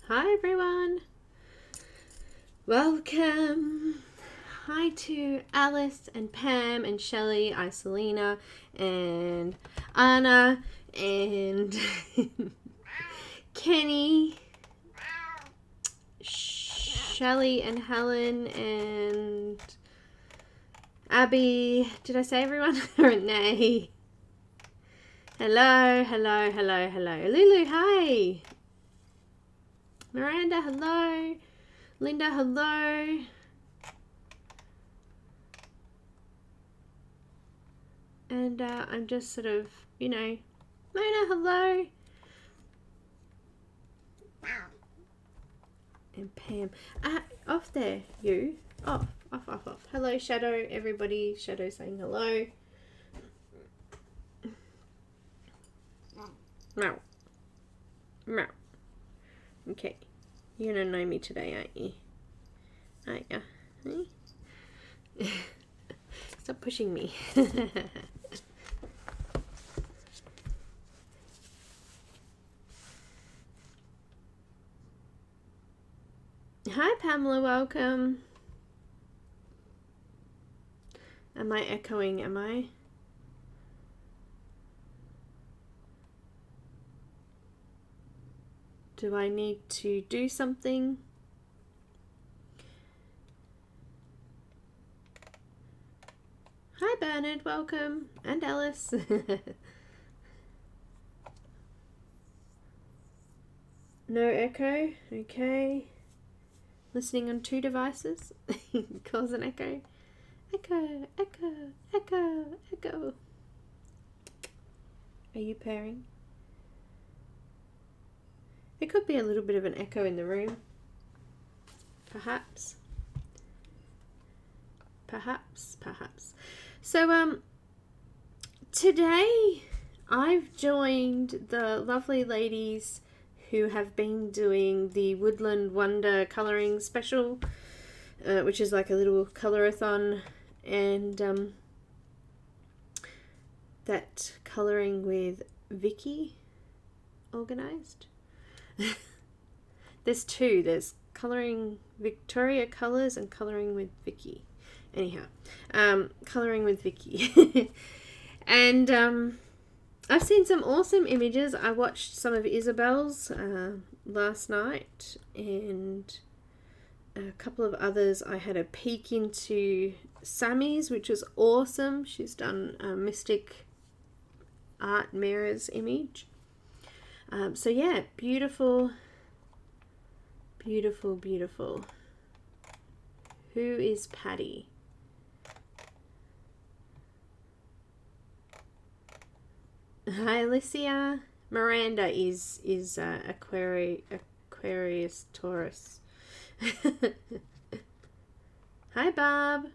Hi everyone. Welcome. Hi to Alice and Pam and Shelley, Isolina and Anna and Kenny, Shelley and Helen and Abby. Did I say everyone? Renee. Hello, hello, hello, hello. Lulu, hi. Miranda, hello. Linda, hello. And I'm just sort of, Mona, hello. And Pam. Off there, you. Off. Hello, Shadow, everybody. Shadow saying hello. Meow. Meow. Okay. You're going to know me today, aren't you? Aren't you? Hey? Stop pushing me. Hi, Pamela. Welcome. Am I echoing? Am I? Do I need to do something? Hi Bernard, welcome. And Alice. No echo, okay. Listening on 2 devices. Cause an echo. Echo, echo, echo, echo. Are you pairing? It could be a little bit of an echo in the room. Perhaps. So, today I've joined the lovely ladies who have been doing the Woodland Wonder colouring special, which is like a little colour-a-thon, and that colouring with Vicky organised. There's 2. There's colouring Victoria Colours and colouring with Vicky. Anyhow, colouring with Vicky. And I've seen some awesome images. I watched some of Isabel's last night, and a couple of others. I had a peek into Sammy's, which was awesome. She's done a Mystic Art Mirrors image. So yeah, beautiful. Who is Patty? Hi Alicia. Miranda is Aquarius Taurus. Hi Bob.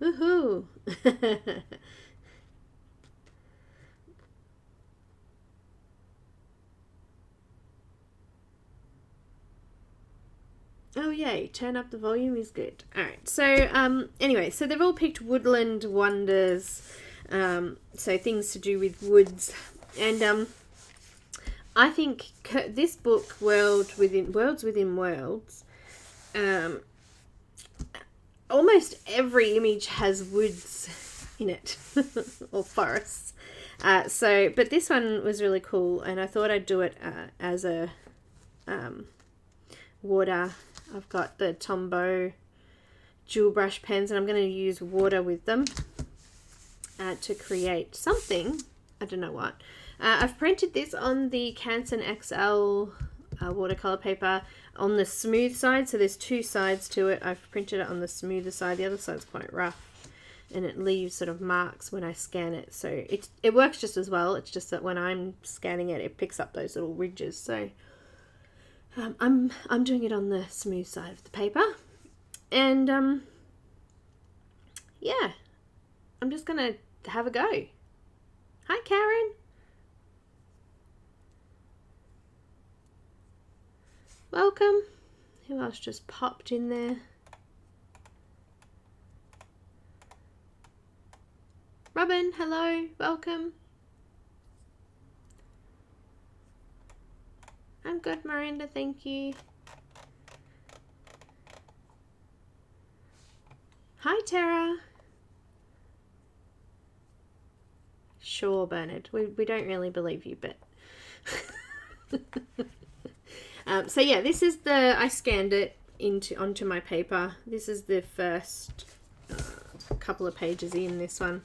Woohoo. Oh yay, turn up the volume is good. Alright, so anyway, so they've all picked Woodland Wonders, so things to do with woods. And I think this book, Worlds Within Worlds, almost every image has woods in it, or forests. But this one was really cool, and I thought I'd do it as a water. I've got the Tombow dual brush pens, and I'm going to use water with them to create something. I don't know what. I've printed this on the Canson XL watercolor paper on the smooth side, so there's 2 sides to it. I've printed it on the smoother side. The other side's quite rough, and it leaves sort of marks when I scan it. So it works just as well. It's just that when I'm scanning it, it picks up those little ridges. So I'm doing it on the smooth side of the paper, and yeah, I'm just gonna have a go. Hi Caran. Welcome. Who else just popped in there? Robin, hello, welcome. good, Miranda. Thank you. Hi, Tara. Sure, Bernard. We don't really believe you, but... so yeah, this is I scanned it onto my paper. This is the first couple of pages in this one.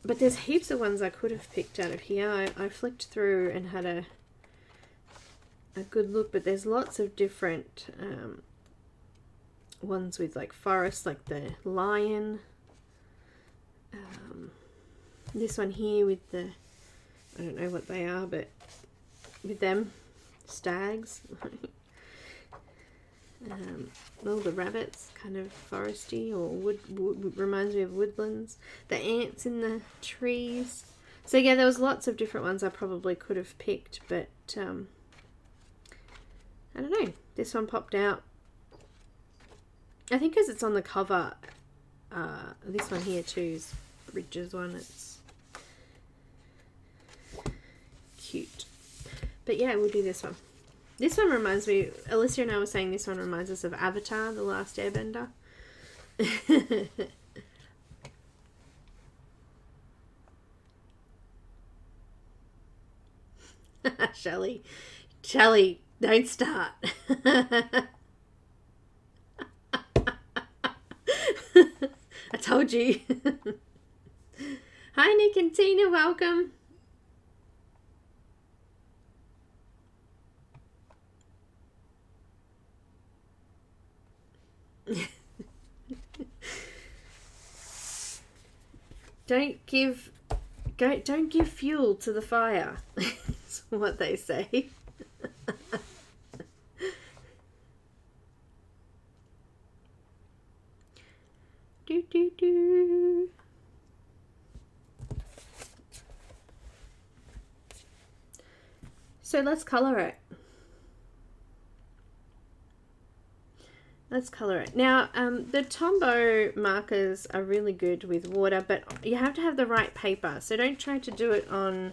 But there's heaps of ones I could have picked out of here. I flicked through and had a good look, but there's lots of different ones with like forest, like the lion. This one here with the, I don't know what they are, but with them, stags. All the rabbits, kind of foresty or wood, reminds me of woodlands. The ants in the trees. So yeah, there was lots of different ones I probably could have picked, but I don't know. This one popped out. I think because it's on the cover. This one here too is Rich's one. It's cute. But yeah, we'll do this one. This one reminds me, Alicia and I were saying this one reminds us of Avatar, The Last Airbender. Shelley, don't start. I told you. Hi, Nick and Tina, welcome. Don't give fuel to the fire. That's what they say. Do do do. So let's color it. Let's color it. Now, the Tombow markers are really good with water, but you have to have the right paper. So don't try to do it on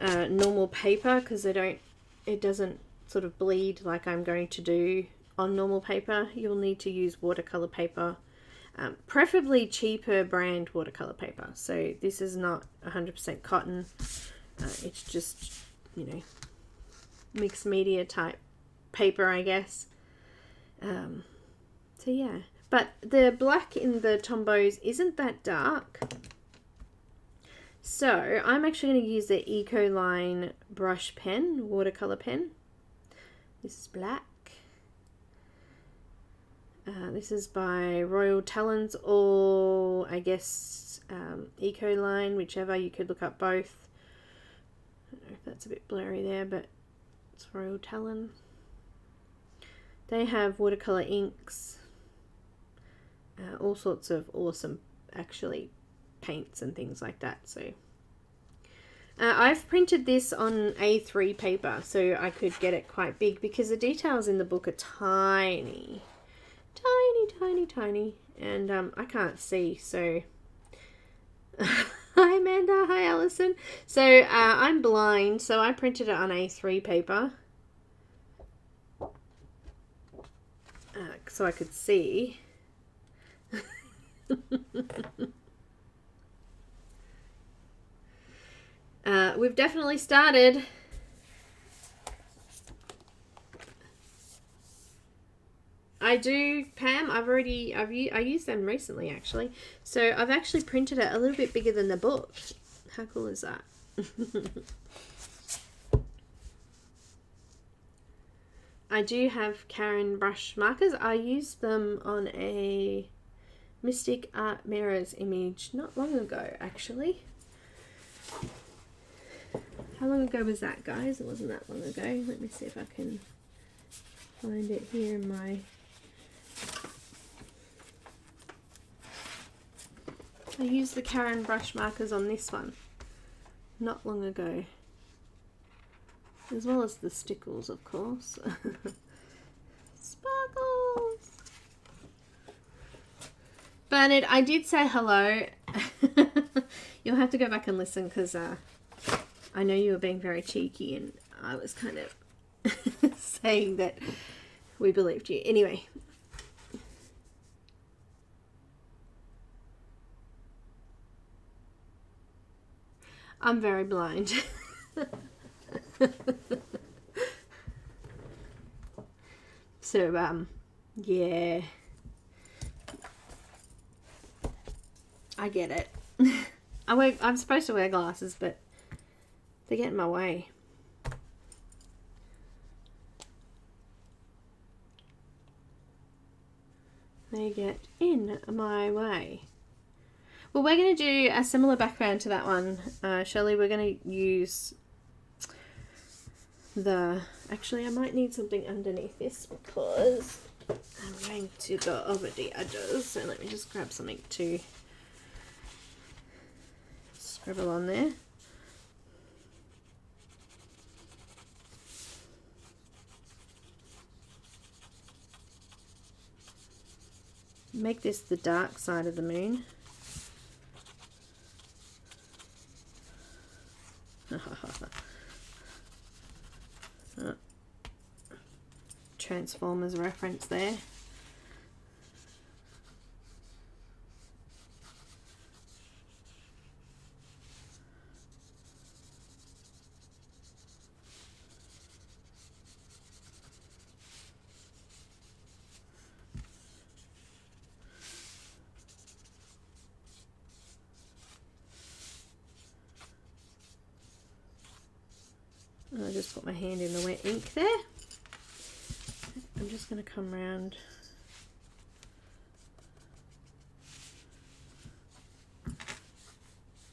normal paper because it doesn't sort of bleed like I'm going to do on normal paper. You'll need to use watercolor paper, preferably cheaper brand watercolor paper. So this is not 100% cotton. It's just, you know, mixed media type paper, I guess. So yeah, but the black in the Tombows isn't that dark. So I'm actually going to use the Ecoline brush pen, watercolor pen. This is black. This is by Royal Talons, or I guess Ecoline, whichever. You could look up both. I don't know if that's a bit blurry there, but it's Royal Talon. They have watercolor inks, all sorts of awesome, actually, paints and things like that. So I've printed this on A3 paper, so I could get it quite big because the details in the book are tiny, tiny, tiny, tiny, and I can't see. So hi Amanda, hi Alison. So I'm blind, so I printed it on A3 paper. So I could see. We've definitely started. I do, Pam. I used them recently actually. So I've actually printed it a little bit bigger than the book. How cool is that? I do have Caran brush markers. I used them on a Mystic Art Mirrors image not long ago, actually. How long ago was that, guys? It wasn't that long ago. Let me see if I can find it here in my... I used the Caran brush markers on this one not long ago. As well as the stickles, of course. Sparkles! Bernard, I did say hello. You'll have to go back and listen because I know you were being very cheeky and I was kind of saying that we believed you. Anyway. I'm very blind. So, yeah. I get it. I'm supposed to wear glasses, but they get in my way. They get in my way. Well, we're going to do a similar background to that one, Shelley. We're going to use the... Actually, I might need something underneath this because I'm going to go over the edges. So let me just grab something to scribble on there. Make this the dark side of the moon. Oh. Transformers reference there. I just put my hand in the wet ink there. I'm just going to come round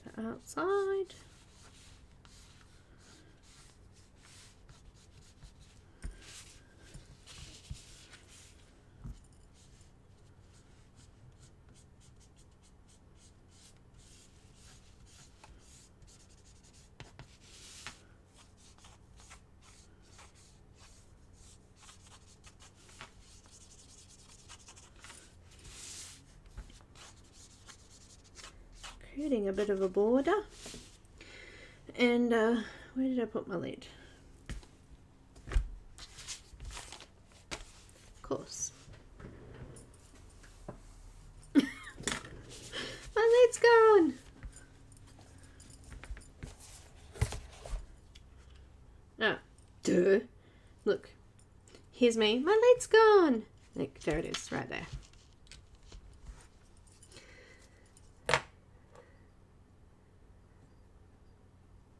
the outside. Creating a bit of a border. And where did I put my lid? Of course. My lid's gone. Ah, duh. Look. Here's me. My lid's gone. Look, there it is, right there.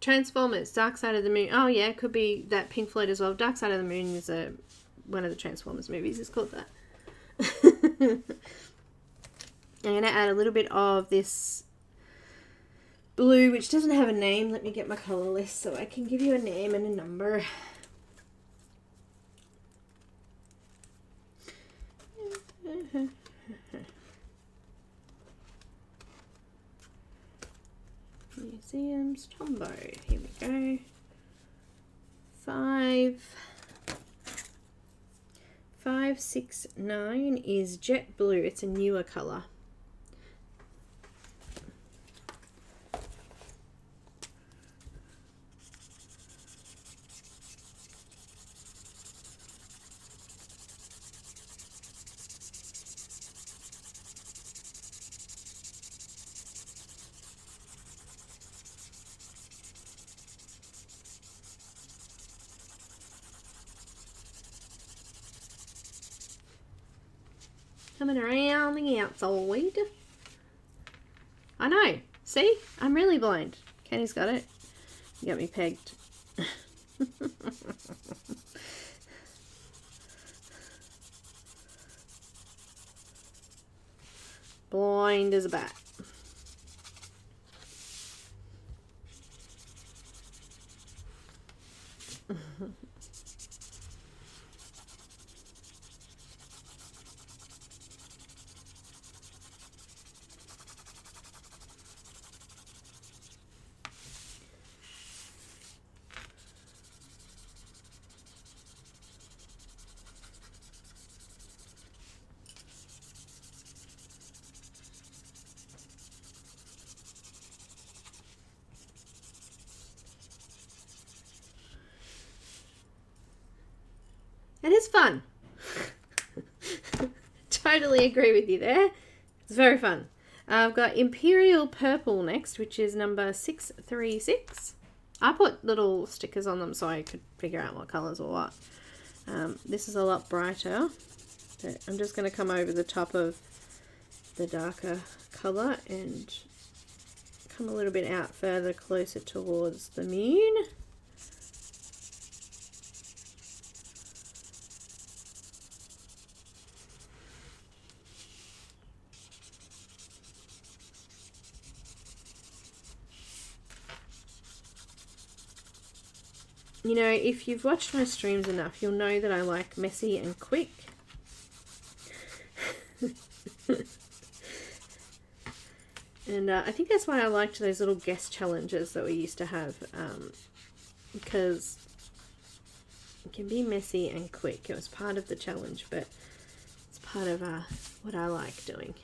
Transformers, Dark Side of the Moon. Oh yeah, it could be that Pink Floyd as well. Dark Side of the Moon is one of the Transformers movies. It's called that. I'm going to add a little bit of this blue, which doesn't have a name. Let me get my colour list so I can give you a name and a number. Museums, Tombow. Here we go. 569 is Jet Blue. It's a newer colour. Coming around the outside. I know. See? I'm really blind. Kenny's got it. You got me pegged. Blind as a bat. And it's fun. Totally agree with you there. It's very fun. I've got Imperial Purple next, which is number 636. I put little stickers on them so I could figure out what colours or what. This is a lot brighter. But I'm just going to come over the top of the darker colour and come a little bit out further closer towards the moon. You know, if you've watched my streams enough, you'll know that I like messy and quick. And I think that's why I liked those little guest challenges that we used to have, because it can be messy and quick. It was part of the challenge, but it's part of what I like doing.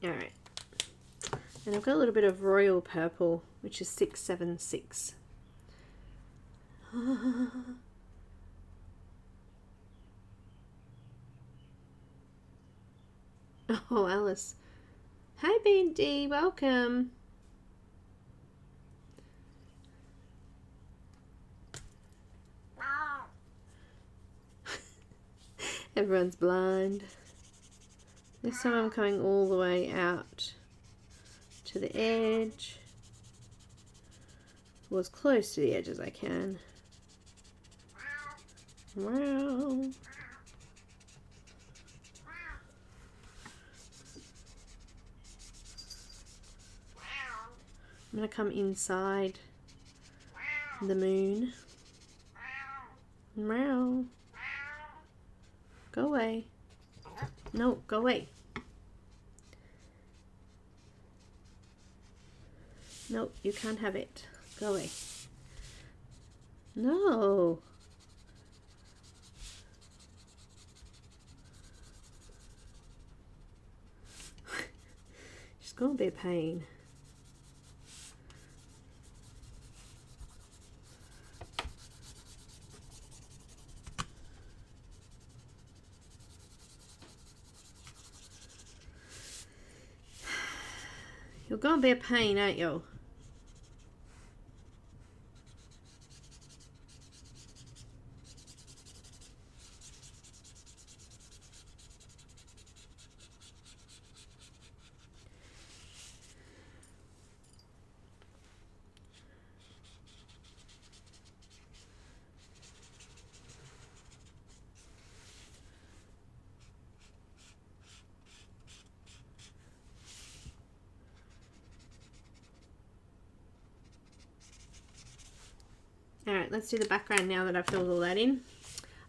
Alright, and I've got a little bit of Royal Purple, which is 676. Oh, Alice. Hi, B&D, welcome. Everyone's blind. This time I'm coming all the way out to the edge, or as close to the edge as I can. Wow. I'm going to come inside the moon. Meow. Go away. No, go away. No, you can't have it. Go away. No. It's gonna be a pain. You're gonna be a pain, aren't you? Alright, let's do the background now that I've filled all that in.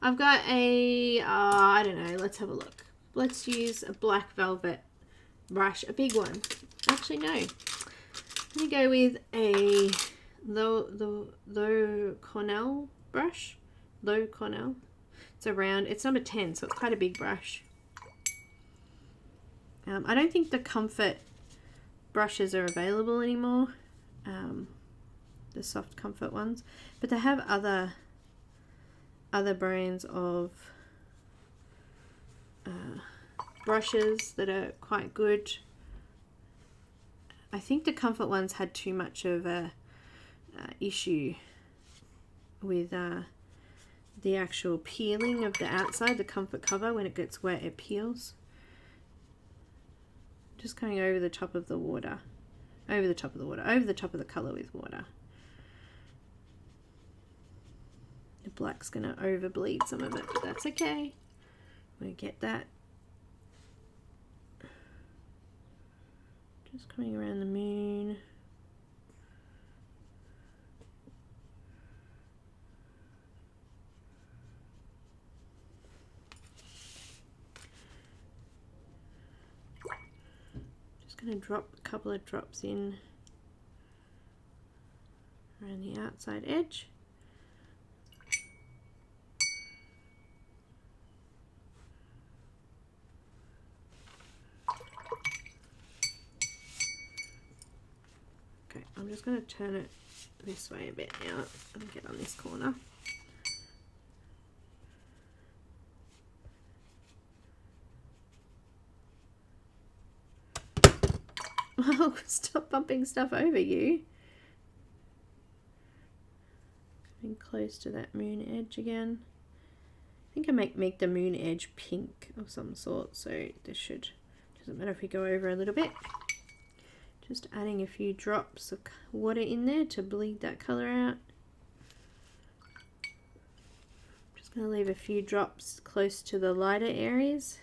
I've got a, I don't know, let's have a look. Let's use a black velvet brush, a big one. Actually, no. Let me go with a low Cornell brush. Low Cornell. It's a round, it's number 10, so it's quite a big brush. I don't think the Comfort brushes are available anymore. The soft Comfort ones, but they have other brands of brushes that are quite good. I think the Comfort ones had too much of a issue with the actual peeling of the outside, the Comfort cover. When it gets wet, it peels. Just going over the top of the water, over the top of the colour with water. The black's going to overbleed some of it, but that's okay. We get that. Just coming around the moon. Just going to drop a couple of drops in around the outside edge. I'm just going to turn it this way a bit now and get on this corner. Oh, stop bumping stuff over you. Coming close to that moon edge again. I think I might make the moon edge pink of some sort, so this should, doesn't matter if we go over a little bit. Just adding a few drops of water in there to bleed that colour out. Just going to leave a few drops close to the lighter areas.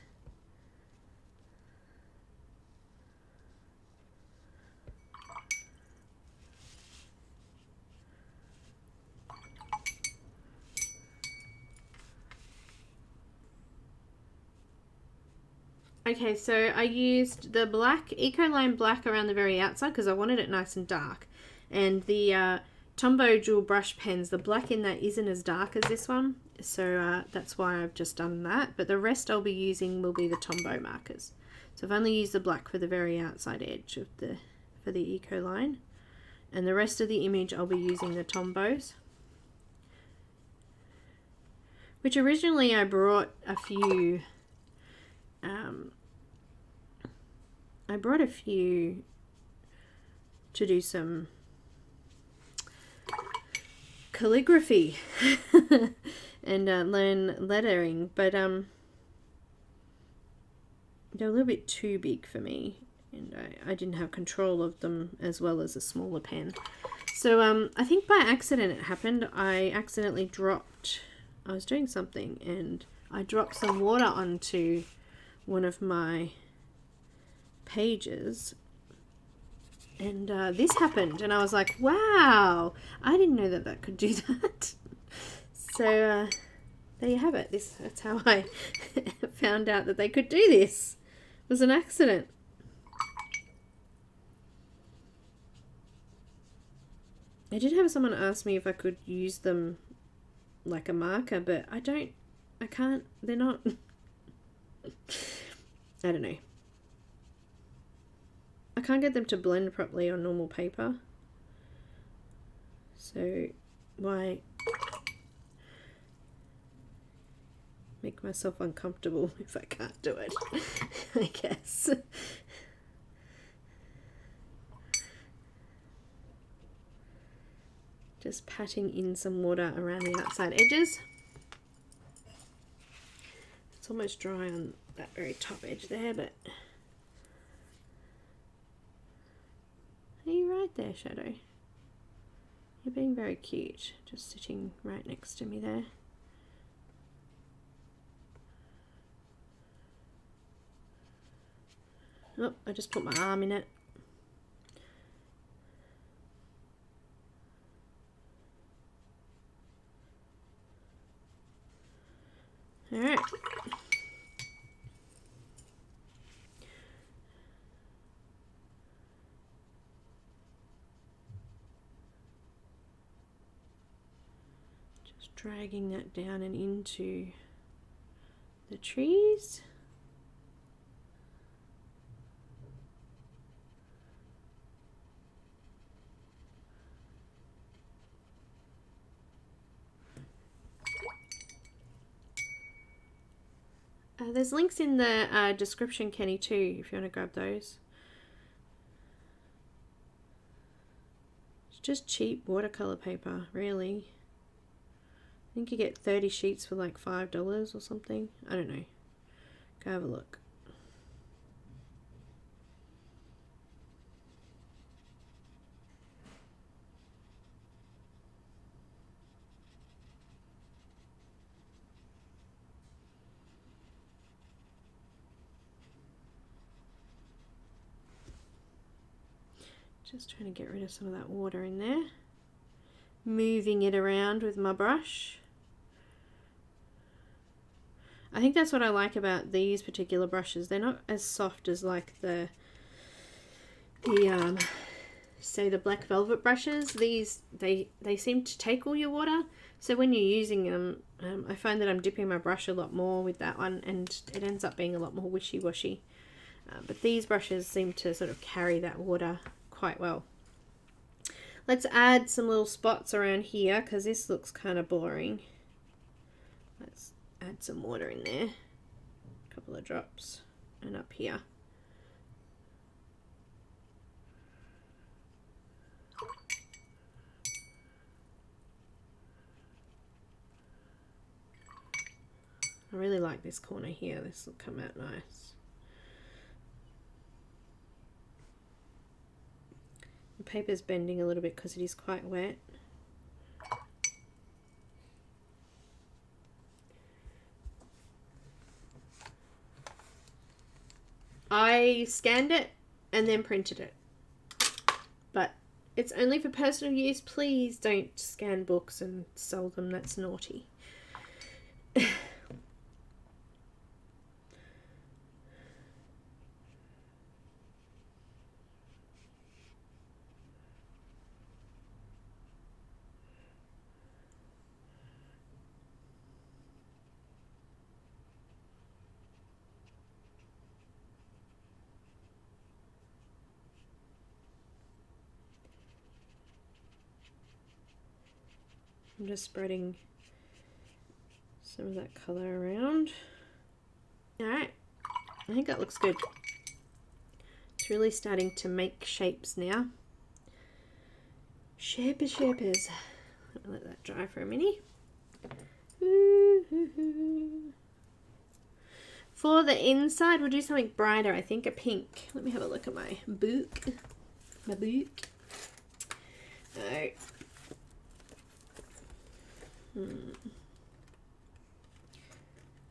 Okay, so I used the black, Ecoline black around the very outside because I wanted it nice and dark. And the Tombow dual brush pens, the black in that isn't as dark as this one. So that's why I've just done that. But the rest I'll be using will be the Tombow markers. So I've only used the black for the very outside edge of for the Ecoline. And the rest of the image I'll be using the Tombows. Which originally I brought a few... I brought a few to do some calligraphy and learn lettering, but they're a little bit too big for me, and I didn't have control of them as well as a smaller pen. So I think by accident it happened. I accidentally dropped, I was doing something and I dropped some water onto one of my pages, and this happened, and I was like, wow, I didn't know that that could do that. So there you have it. That's how I found out that they could do this. It was an accident. I did have someone ask me if I could use them like a marker, but I can't, they're not I don't know. I can't get them to blend properly on normal paper. So why make myself uncomfortable if I can't do it? I guess. Just patting in some water around the outside edges. It's almost dry on that very top edge there, but are you right there, Shadow? You're being very cute, just sitting right next to me there. Oh, I just put my arm in it. All right. Just dragging that down and into the trees. There's links in the description, Kenny, too, if you want to grab those. It's just cheap watercolor paper, really. I think you get 30 sheets for like $5 or something. I don't know. Go have a look. Just trying to get rid of some of that water in there. Moving it around with my brush. I think that's what I like about these particular brushes. They're not as soft as like the say the black velvet brushes. These, they seem to take all your water. So when you're using them, I find that I'm dipping my brush a lot more with that one, and it ends up being a lot more wishy-washy. But these brushes seem to sort of carry that water quite well. Let's add some little spots around here because this looks kind of boring. Let's add some water in there. A couple of drops. And up here. I really like this corner here. This will come out nice. The paper's bending a little bit because it is quite wet. I scanned it and then printed it. But it's only for personal use. Please don't scan books and sell them. That's naughty. I'm just spreading some of that colour around. Alright, I think that looks good. It's really starting to make shapes now. Shapers. I'll let that dry for a minute. For the inside, we'll do something brighter, I think, a pink. Let me have a look at my book. Alright.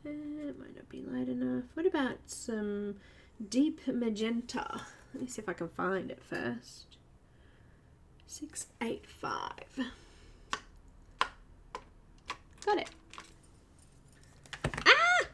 It might not be light enough. What about some deep magenta? Let me see if I can find it first. 685. Got it. Ah!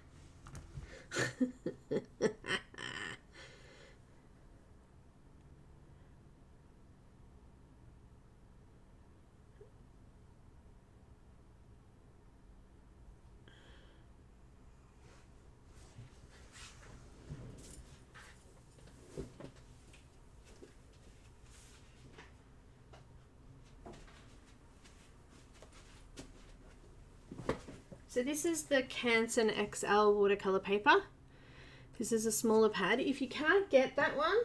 So this is the Canson XL watercolor paper. This is a smaller pad. If you can't get that one,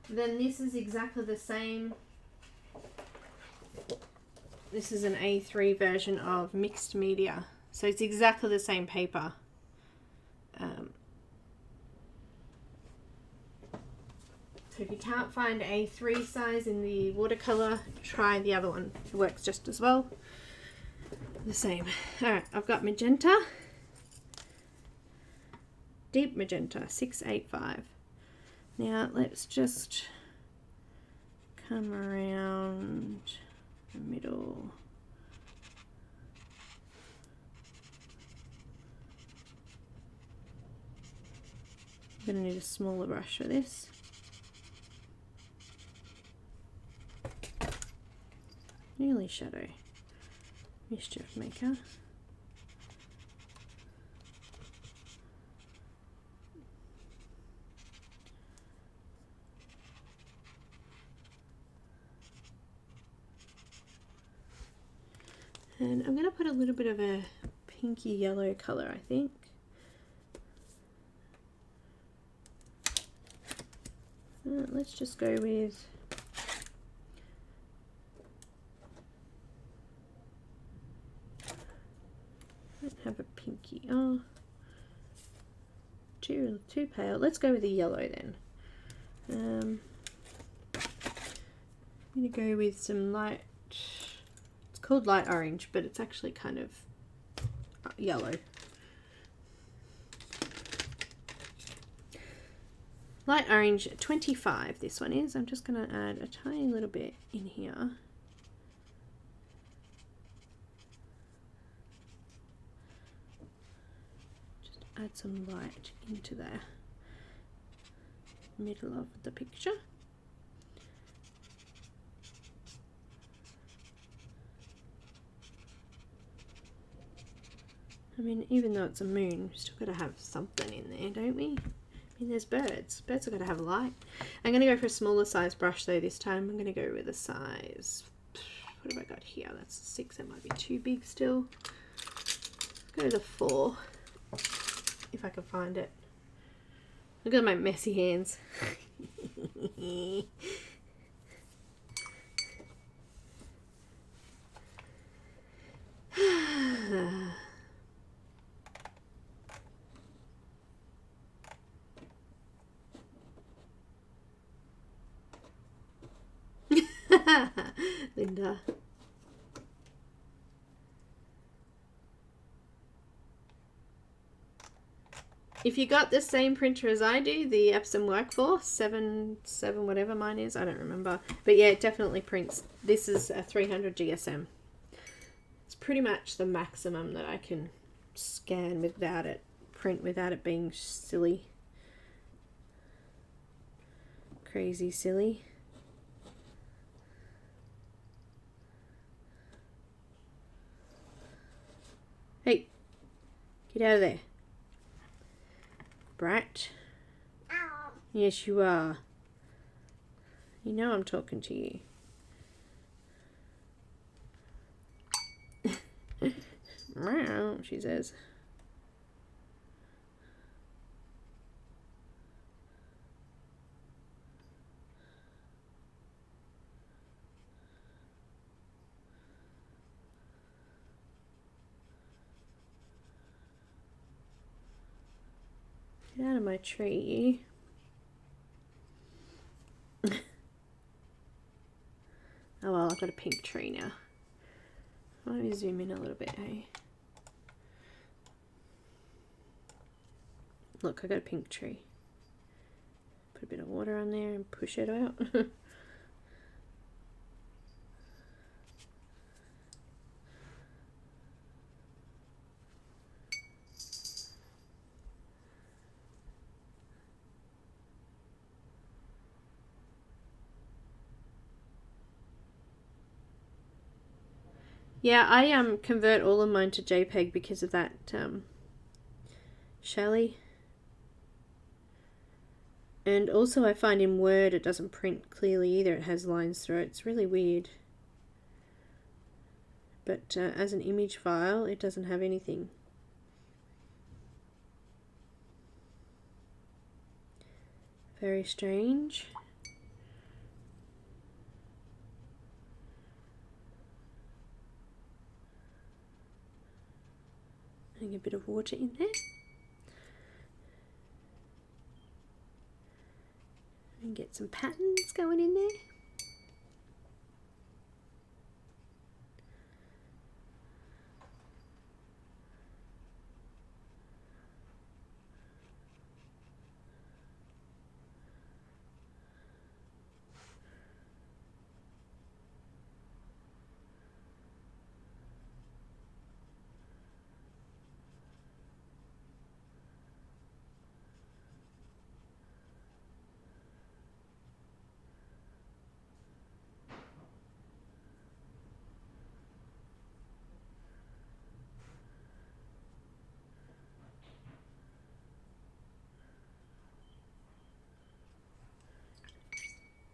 then this is exactly the same. This is an A3 version of mixed media. So it's exactly the same paper. So if you can't find A3 size in the watercolor, try the other one. It works just as well. The same. Alright, I've got magenta. Deep magenta, 685. Now let's just come around the middle. I'm going to need a smaller brush for this. Nearly shadow. Mischief maker. And I'm going to put a little bit of a pinky yellow color, I think. Let's just go with have a pinky. Oh, too pale. Let's go with the yellow then. I'm gonna go with some light. It's called light orange, but it's actually kind of yellow. Light orange 25. This one is. I'm just gonna add a tiny little bit in here. Add some light into the middle of the picture. I mean, even though it's a moon, we've still got to have something in there, don't we? mean, there's birds. Birds are going to have light. I'm going to go for a smaller size brush though this time. I'm going to go with a size, what have I got here? That's a 6. That might be too big still. Go to the 4 if I can find it. Look at my messy hands. Linda. If you got the same printer as I do, the Epson Workforce 7 whatever mine is, I don't remember, but yeah, it definitely prints. This is a 300 GSM. It's pretty much the maximum that I can scan without it, print without it being silly, crazy silly. Hey, get out of there. Brat. Yes, you are. You know I'm talking to you. Meow, she says. Get out of my tree. Oh well, I've got a pink tree now. Let me zoom in a little bit, hey? Look, I got a pink tree. Put a bit of water on there and push it out. Yeah, I convert all of mine to JPEG because of that Shelly. And also I find in Word it doesn't print clearly either. It has lines through it. It's really weird. But as an image file, it doesn't have anything. Very strange. Adding a bit of water in there. And get some patterns going in there.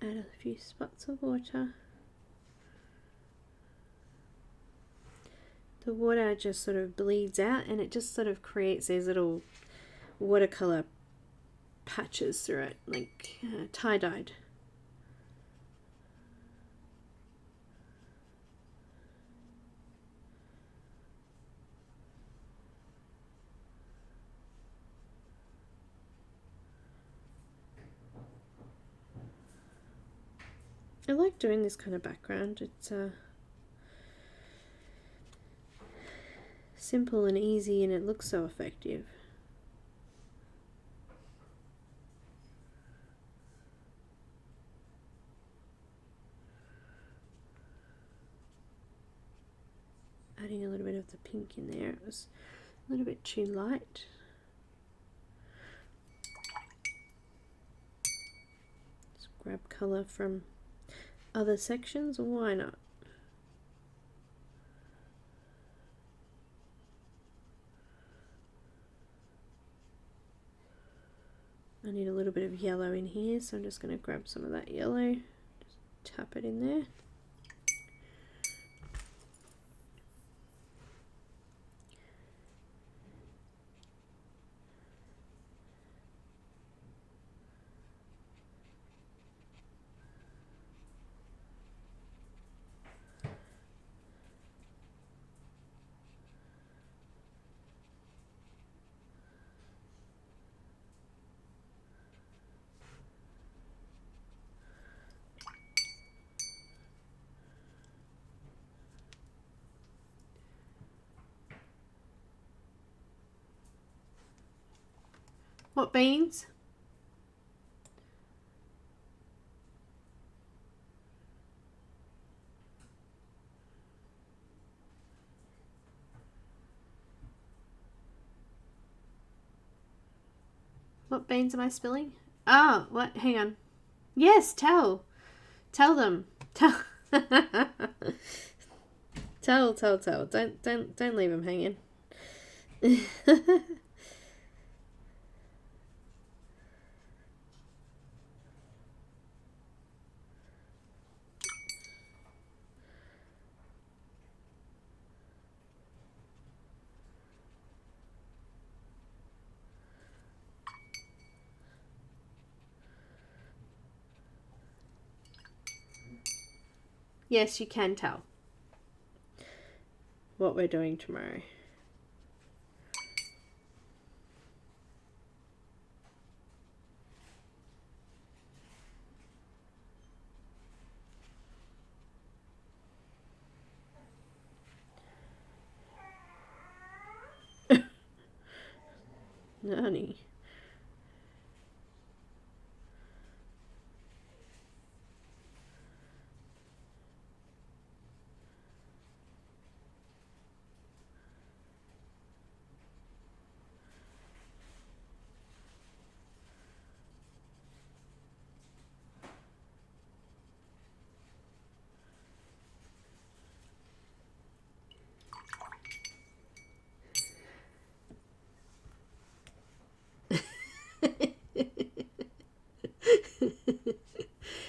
Add a few spots of water. The water just sort of bleeds out and it just sort of creates these little watercolor patches through it, like tie-dyed. I like doing this kind of background. It's simple and easy and it looks so effective. Adding a little bit of the pink in there. It was a little bit too light. Just grab colour from other sections, why not? I need a little bit of yellow in here, so I'm just going to grab some of that yellow, just tap it in there. What beans? What beans am I spilling? Oh, what? Hang on. Yes, tell them. Tell. tell. Don't leave them hanging. Yes, you can tell what we're doing tomorrow. Nani.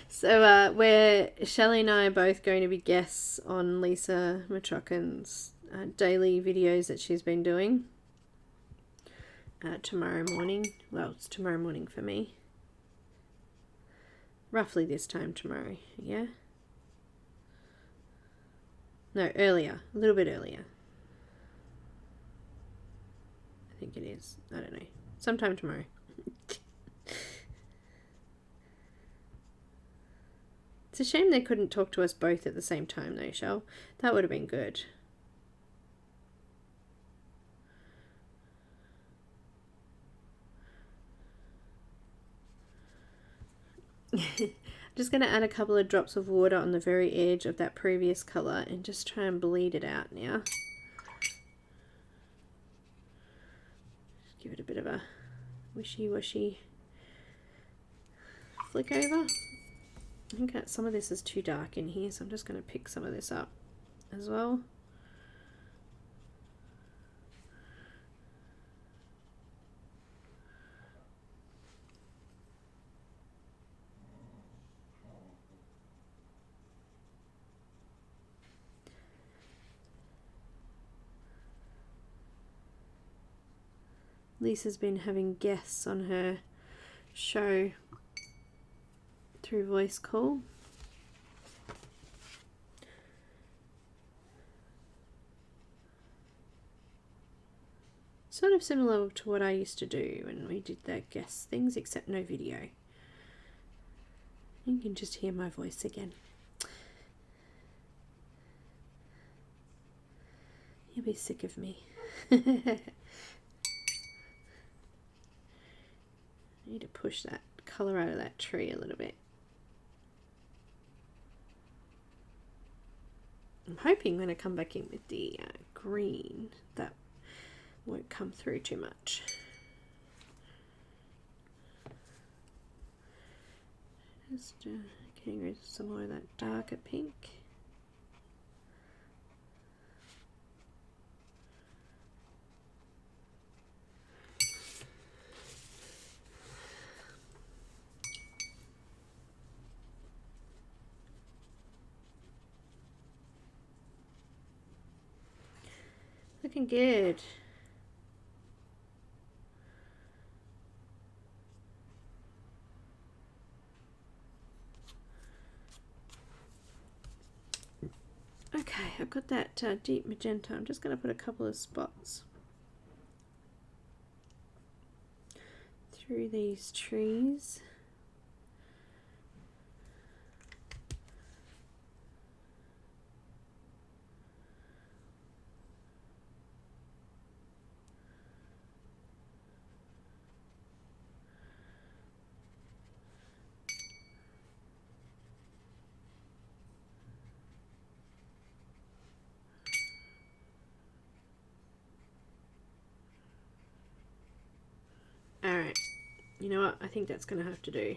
So where Shelley and I are both going to be guests on Lisa Matrokin's daily videos that she's been doing tomorrow morning. Well, it's tomorrow morning for me. Roughly this time tomorrow, yeah? No, earlier. A little bit earlier. I think it is. I don't know. Sometime tomorrow. It's a shame they couldn't talk to us both at the same time though, Shell. That would have been good. I'm just going to add a couple of drops of water on the very edge of that previous colour and just try and bleed it out now. Just give it a bit of a wishy-washy flick over. I think some of this is too dark in here, so I'm just going to pick some of this up as well. Lisa's been having guests on her show through voice call. Sort of similar to what I used to do when we did the guest things, except no video. You can just hear my voice again. You'll be sick of me. I need to push that colour out of that tree a little bit. I'm hoping when I come back in with the green that won't come through too much. Just getting rid of some more of that darker pink. looking good. Okay, I've got that deep magenta. I'm just going to put a couple of spots through these trees. Alright, you know what? I think that's going to have to do.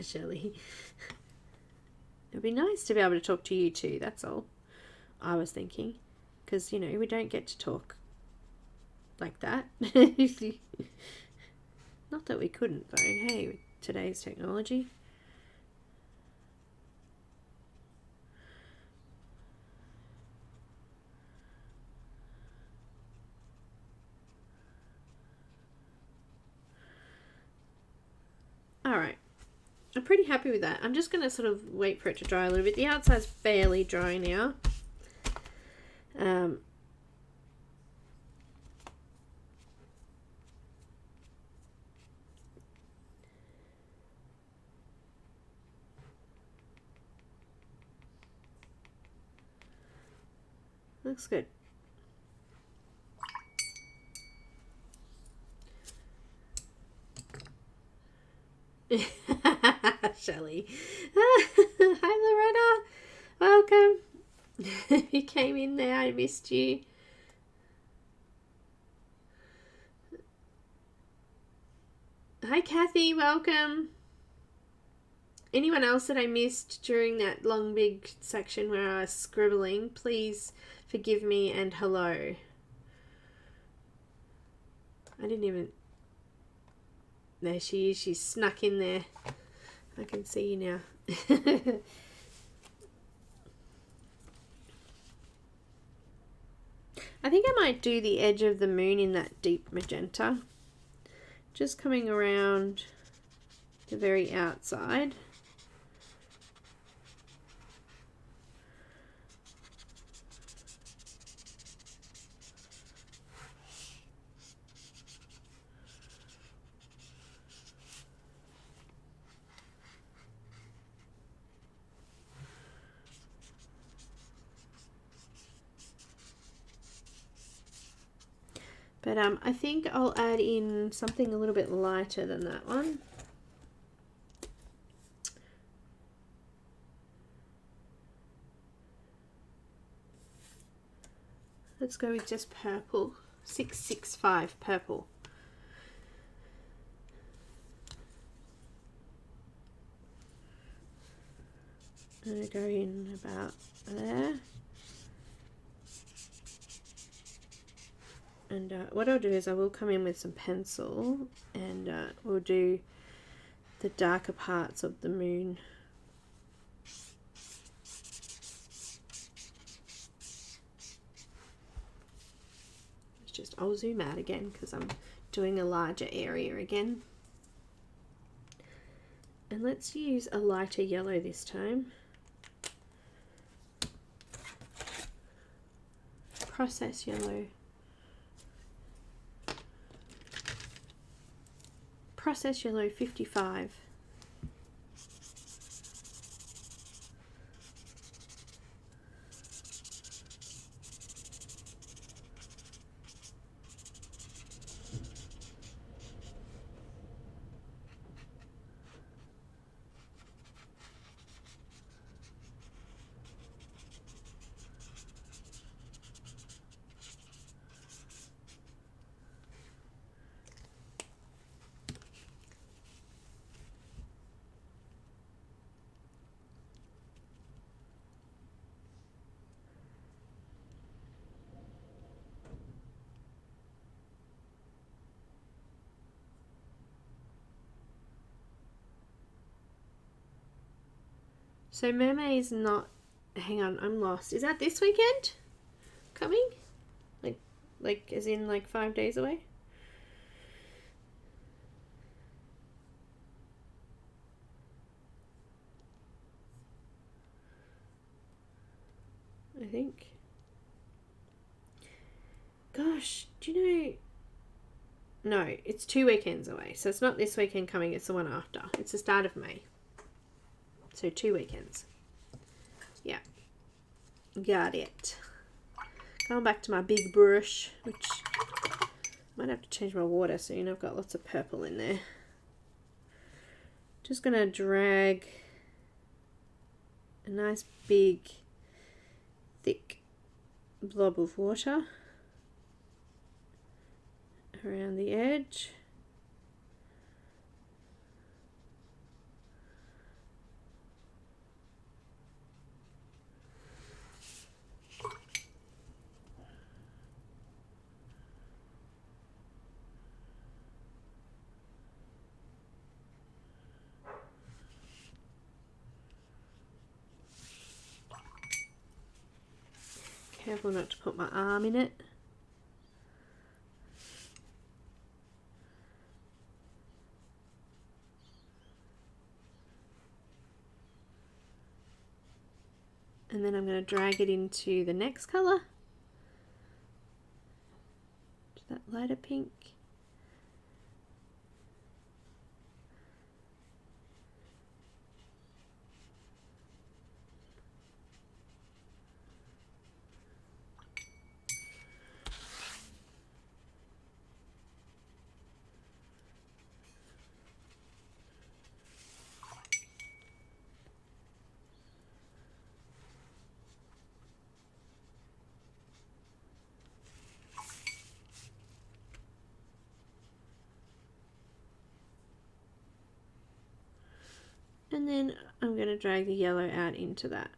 Shelley. It'd be nice to be able to talk to you too, that's all I was thinking. Because, you know, we don't get to talk like that. Not that we couldn't though, hey, with today's technology. Alright, I'm pretty happy with that. I'm just going to sort of wait for it to dry a little bit. The outside's fairly dry now. Looks good. Shelley. Hi Loretta. Welcome. You came in there, I missed you. Hi Kathy, welcome. Anyone else that I missed during that long big section where I was scribbling, please forgive me and hello. I didn't even... There she is, she's snuck in there. I can see you now. I think I might do the edge of the moon in that deep magenta. Just coming around the very outside. But I think I'll add in something a little bit lighter than that one. Let's go with just purple. 665 purple. I'm going to go in about there. And what I'll do is I will come in with some pencil and we'll do the darker parts of the moon. It's just, I'll zoom out again because I'm doing a larger area again. And let's use a lighter yellow this time. Process yellow. Process yellow 55. So Mermaid's not, hang on, I'm lost. Is that this weekend coming? Like as in like 5 days away? I think. Gosh, do you know? No, it's 2 weekends away. So it's not this weekend coming, it's the one after. It's the start of May. So 2 weekends. Yeah. Got it. Going back to my big brush, which I might have to change my water soon. I've got lots of purple in there. Just going to drag a nice big thick blob of water around the edge. Careful not to put my arm in it. And then I'm going to drag it into the next colour. To that lighter pink. And then I'm going to drag the yellow out into that.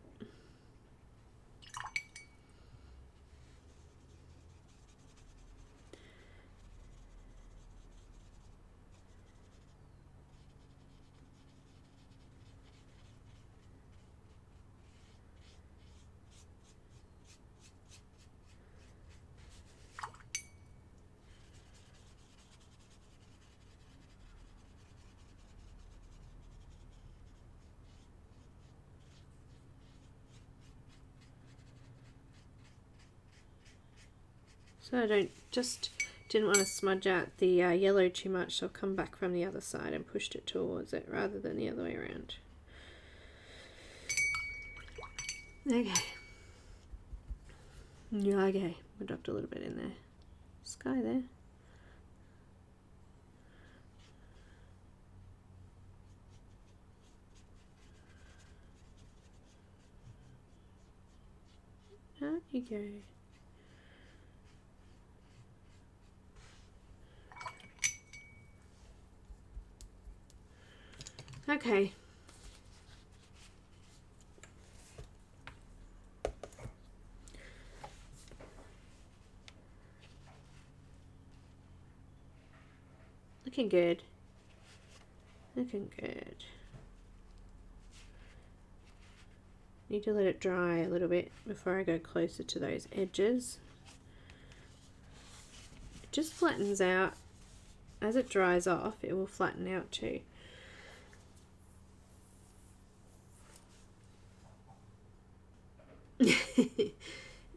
So I didn't want to smudge out the yellow too much, so I'll come back from the other side and pushed it towards it rather than the other way around. Okay. Yeah, okay. I dropped a little bit in there. Sky there. Out you go. Okay. Looking good. Looking good. Need to let it dry a little bit before I go closer to those edges. It just flattens out. As it dries off, it will flatten out too.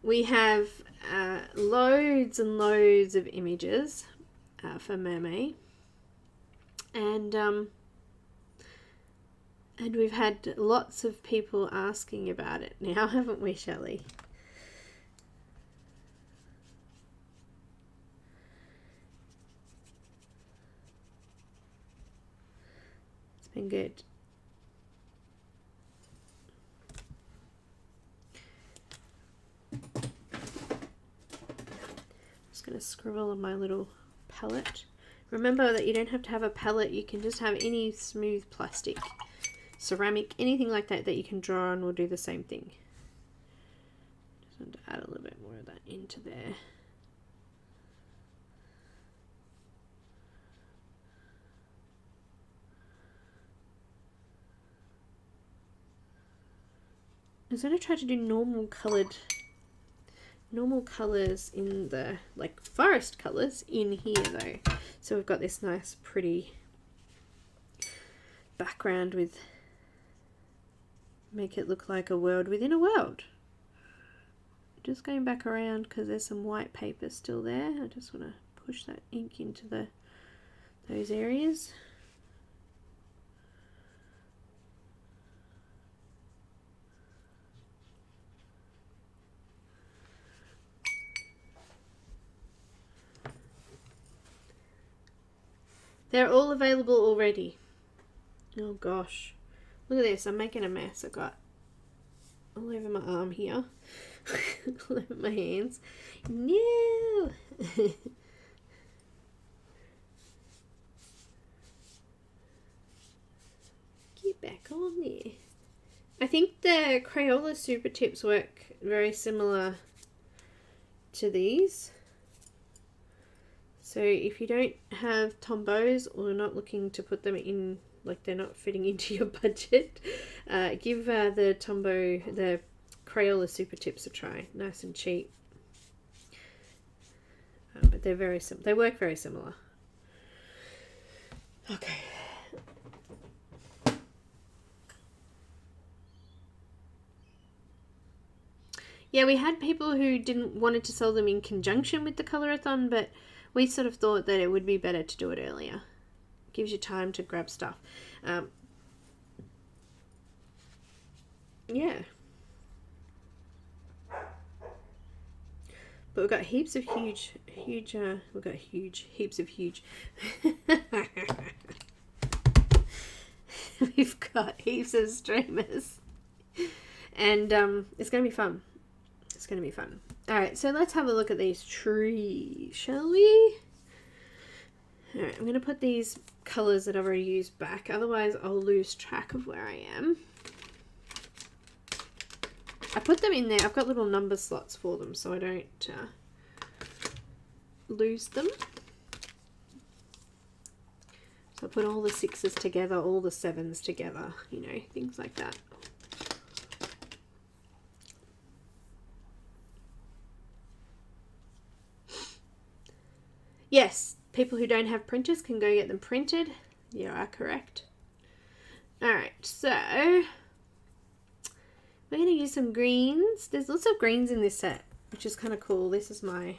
We have loads and loads of images for Mermaid, and we've had lots of people asking about it now, haven't we, Shelley? It's been good. Going to scribble on my little palette. Remember that you don't have to have a palette, you can just have any smooth plastic, ceramic, anything like that that you can draw on will do the same thing. Just want to add a little bit more of that into there. was going to try to do normal colours in the, like, forest colours in here though. So we've got this nice pretty background with, make it look like a world within a world. Just going back around because there's some white paper still there. I just want to push that ink into those areas. They're all available already. Oh gosh. Look at this. I'm making a mess. I've got all over my arm here. All over my hands. No! Get back on there. I think the Crayola Super Tips work very similar to these. So if you don't have Tombows or not looking to put them in, like they're not fitting into your budget, give the Crayola Super Tips a try. Nice and cheap. But they're very similar. They work very similar. Okay. Yeah, we had people who wanted to sell them in conjunction with the Colorathon, but we sort of thought that it would be better to do it earlier. Gives you time to grab stuff. Yeah. But we've got heaps of huge. We've got heaps of huge. We've got heaps of streamers. And it's going to be fun. It's going to be fun. Alright, so let's have a look at these trees, shall we? Alright, I'm going to put these colours that I've already used back, otherwise I'll lose track of where I am. I put them in there. I've got little number slots for them so I don't lose them. So I put all the 6s together, all the 7s together, you know, things like that. Yes, people who don't have printers can go get them printed. You are correct. Alright, so we're going to use some greens. There's lots of greens in this set, which is kind of cool. This is lots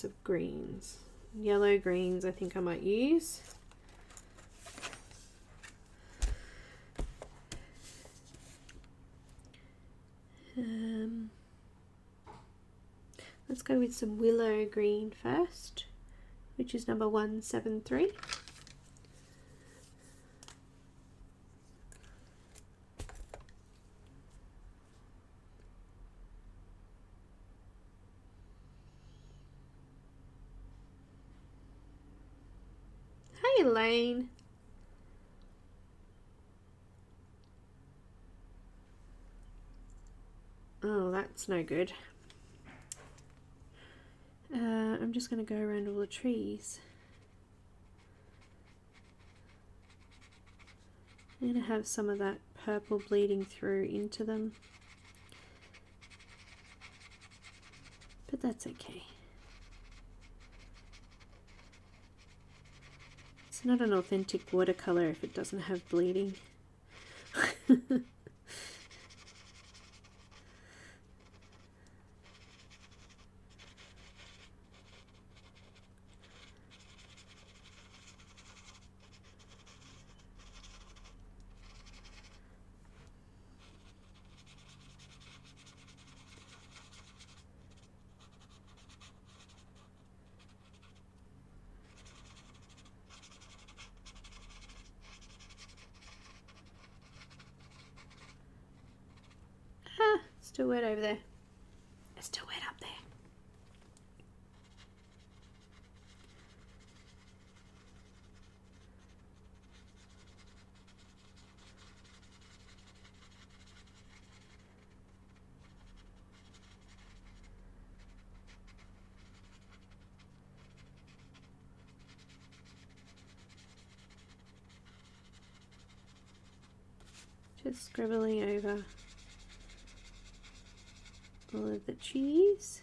of greens. Yellow greens I think I might use. Let's go with some Willow Green first, which is number 173. Hey Elaine. Oh, that's no good. I'm just going to go around all the trees. I'm going to have some of that purple bleeding through into them. But that's okay. It's not an authentic watercolor if it doesn't have bleeding. Still wet over there. It's still wet up there. just scribbling over all of the cheese.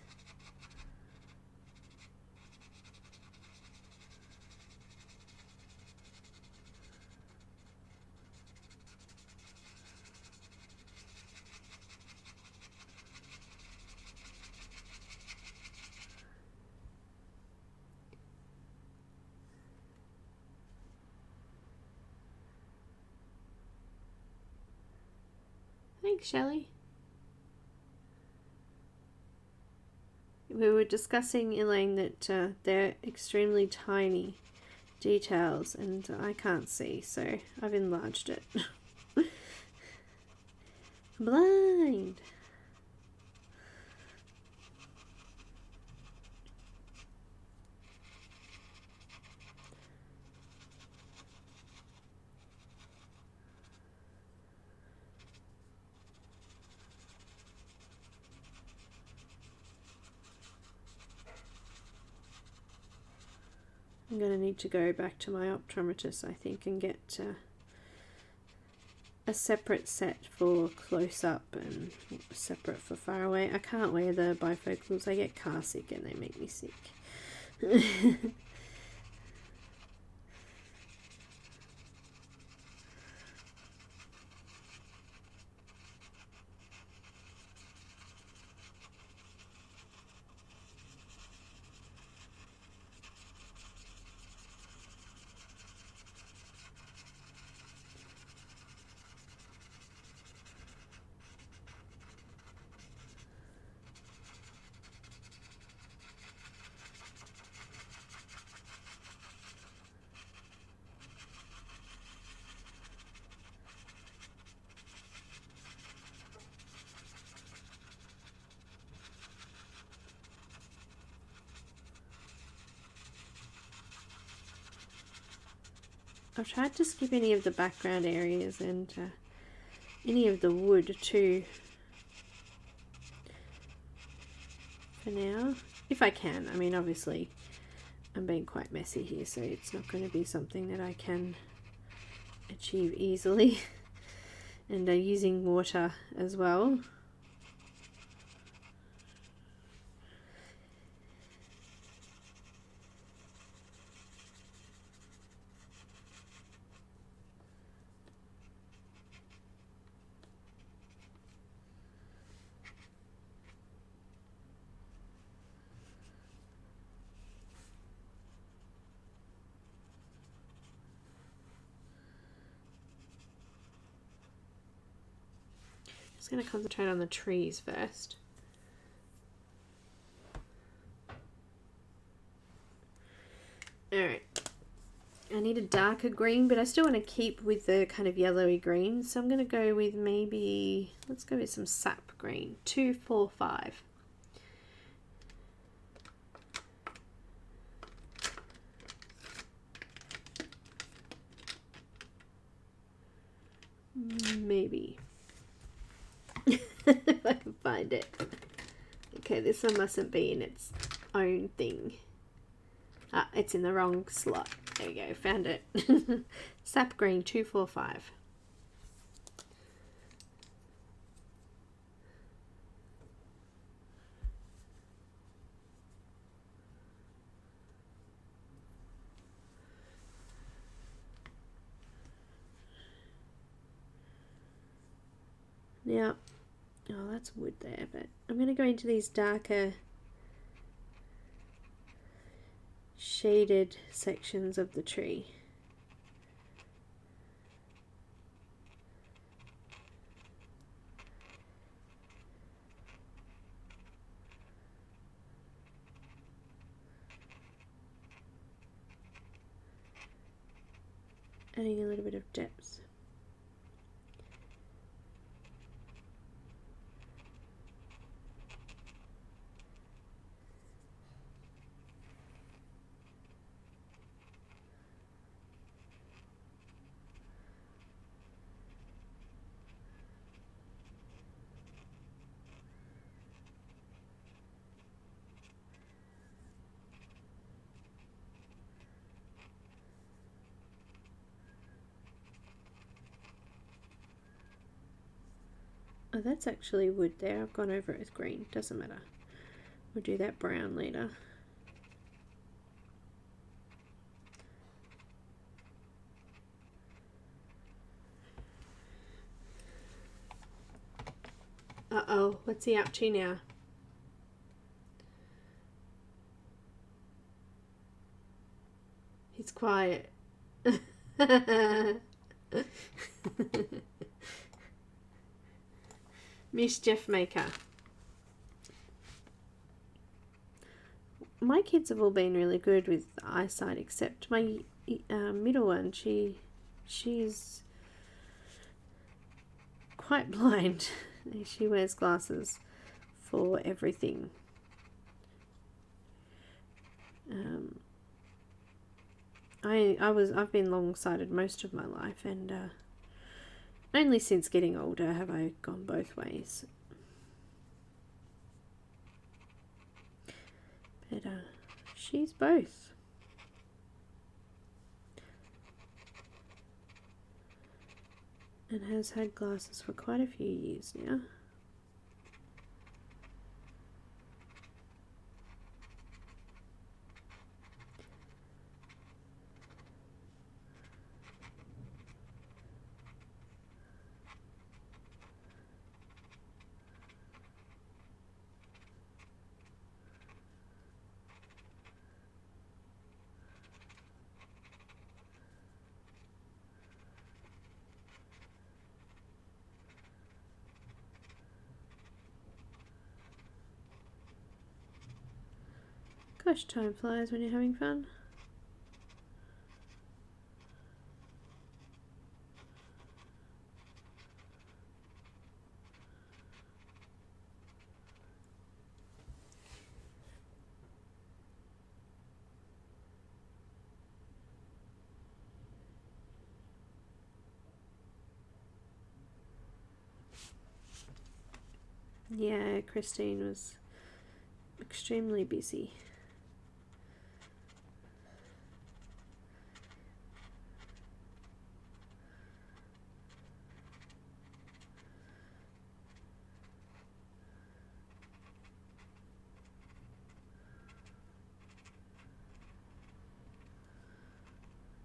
Thanks, Shelley. We were discussing, Elaine, that they're extremely tiny details and I can't see, so I've enlarged it. Blind! I'm going to need to go back to my optometrist, I think, and get a separate set for close-up and separate for far away. I can't wear the bifocals. I get car sick and they make me sick. I've tried to skip any of the background areas and any of the wood too for now, if I can. I mean, obviously I'm being quite messy here, so it's not going to be something that I can achieve easily. And using water as well. Just going to concentrate on the trees first. Alright, I need a darker green, but I still want to keep with the kind of yellowy green, so I'm going to go with maybe, let's go with some sap green, 245. Maybe. If I can find it. Okay, this one mustn't be in its own thing. Ah, it's in the wrong slot. There you go, found it. Sap green 245. Now, oh, that's wood there, but I'm going to go into these darker shaded sections of the tree. Adding a little bit of depth. Oh, that's actually wood there. I've gone over it with green. Doesn't matter. We'll do that brown later. Uh-oh, what's he up to now? He's quiet. Mischief maker. My kids have all been really good with eyesight, except my middle one. She's quite blind. She wears glasses for everything. I've been long-sighted most of my life, and only since getting older have I gone both ways. But she's both. And has had glasses for quite a few years now. Gosh, time flies when you're having fun. Yeah, Christine was extremely busy.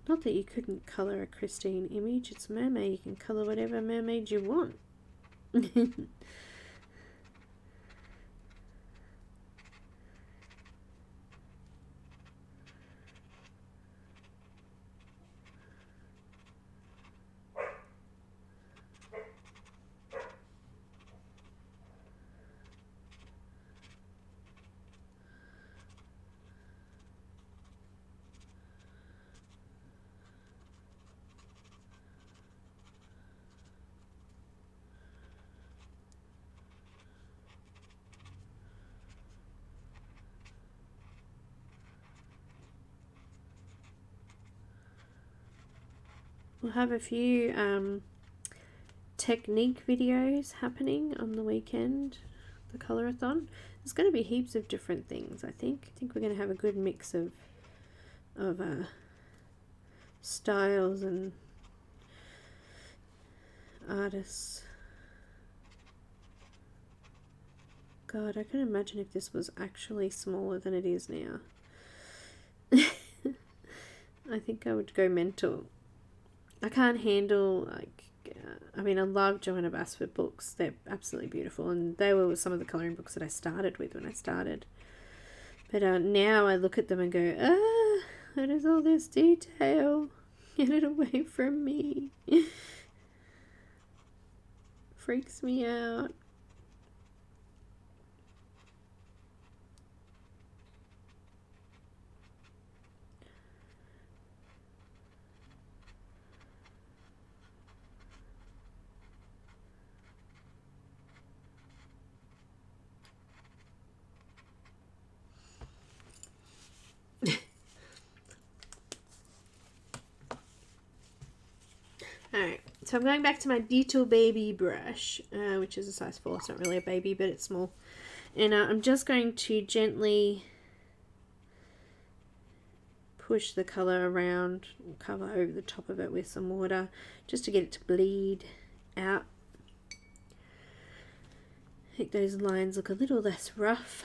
Not that you couldn't colour a Christine image, it's a mermaid, you can colour whatever mermaid you want. We'll have a few technique videos happening on the weekend, the colorathon. There's going to be heaps of different things, I think. I think we're going to have a good mix of styles and artists. God, I can imagine if this was actually smaller than it is now. I think I would go mental. I can't handle, like, I mean, I love Joanna Basford books. They're absolutely beautiful, and they were some of the colouring books that I started with when I started. But now I look at them and go, what is all this detail? Get it away from me. Freaks me out. Alright, so I'm going back to my Detail Baby brush, which is a size 4. It's not really a baby, but it's small. And I'm just going to gently push the colour around, cover over the top of it with some water, just to get it to bleed out. Make those lines look a little less rough.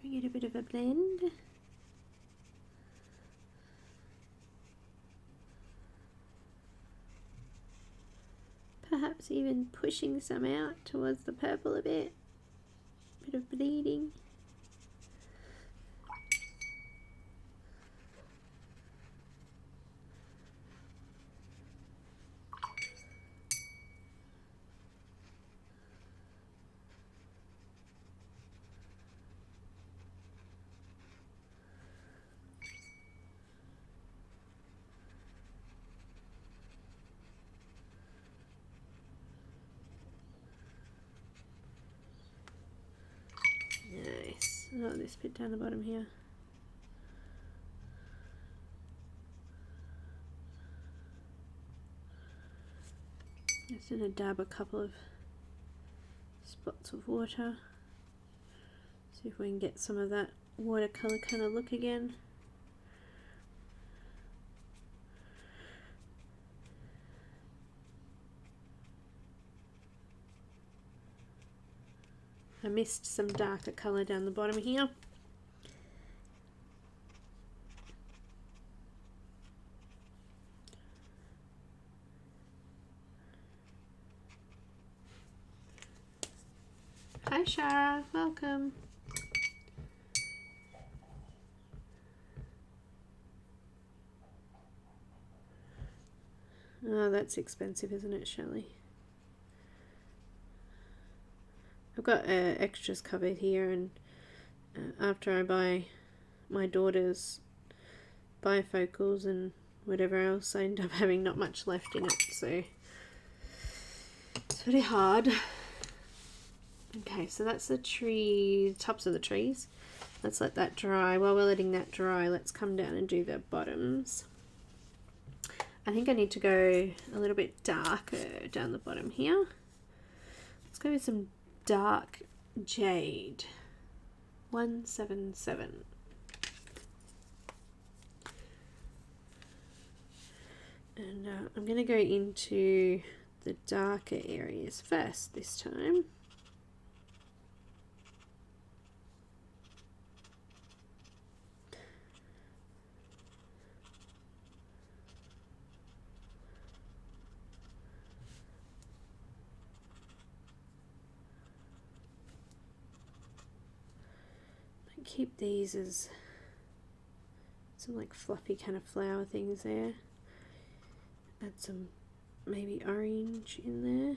Giving it a bit of a blend. Perhaps even pushing some out towards the purple a bit. Bit of bleeding. Nice. Oh, this bit down the bottom here. Just gonna dab a couple of spots of water. See if we can get some of that watercolor kind of look again. I missed some darker colour down the bottom here. Hi Shara, welcome. Oh, that's expensive, isn't it, Shelley? I've got extras covered here, and after I buy my daughter's bifocals and whatever else, I end up having not much left in it, so it's pretty hard. Okay, so that's the tree, tops of the trees. Let's let that dry. While we're letting that dry, let's come down and do the bottoms. I think I need to go a little bit darker down the bottom here. Let's go with some dark jade. 177. And I'm going to go into the darker areas first this time. Keep these as some like fluffy kind of flower things there. Add some maybe orange in there.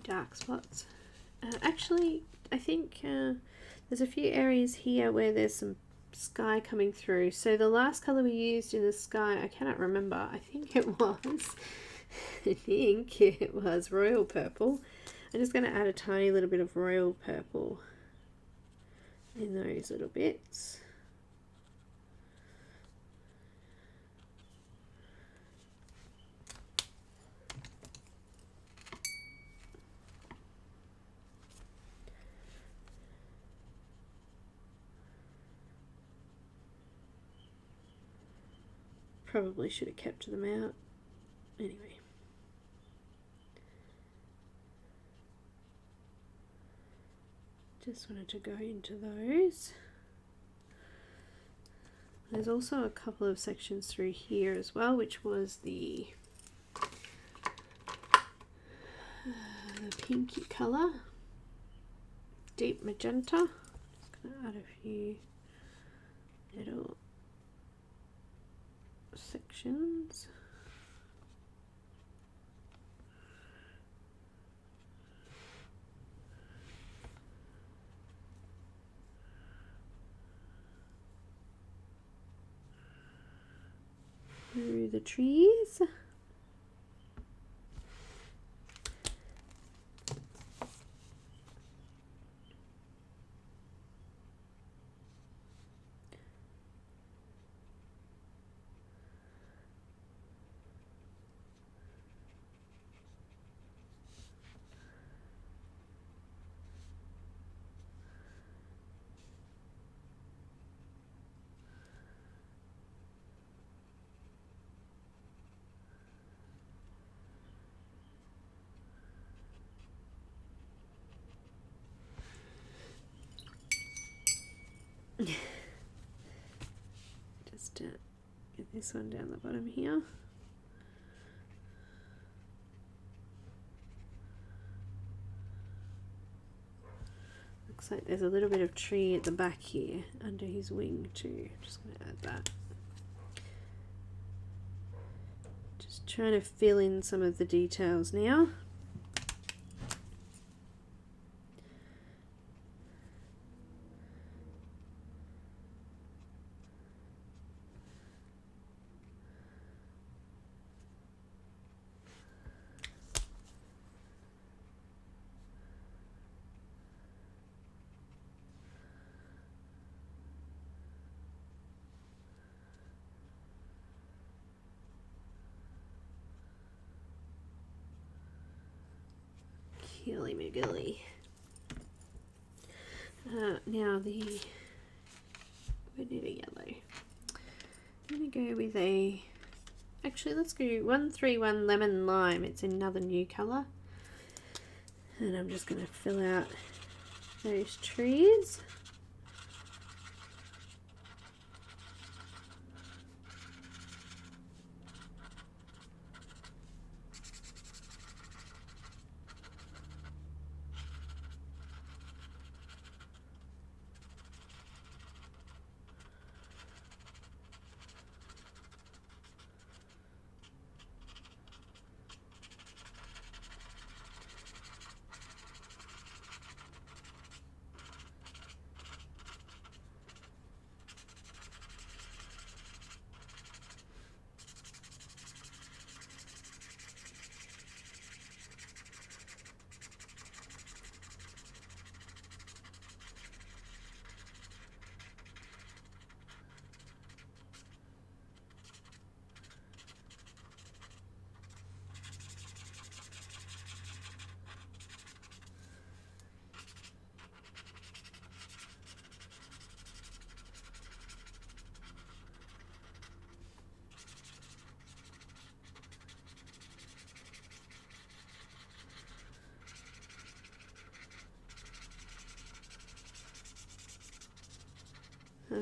dark spots. Actually, I think there's a few areas here where there's some sky coming through. So the last colour we used in the sky, I cannot remember. I think it was Royal Purple. I'm just going to add a tiny little bit of Royal Purple in those little bits. Probably should have kept them out. Anyway. Just wanted to go into those. There's also a couple of sections through here as well, which was the pinky colour, deep magenta. Just going to add a few little sections. Through the trees. Just get this one down the bottom here. Looks like there's a little bit of tree at the back here under his wing too. Just going to add that. Just trying to fill in some of the details now. Killy McGilly. Now we need a yellow. I'm going to go with actually let's go 131 Lemon Lime. It's another new colour. And I'm just going to fill out those trees.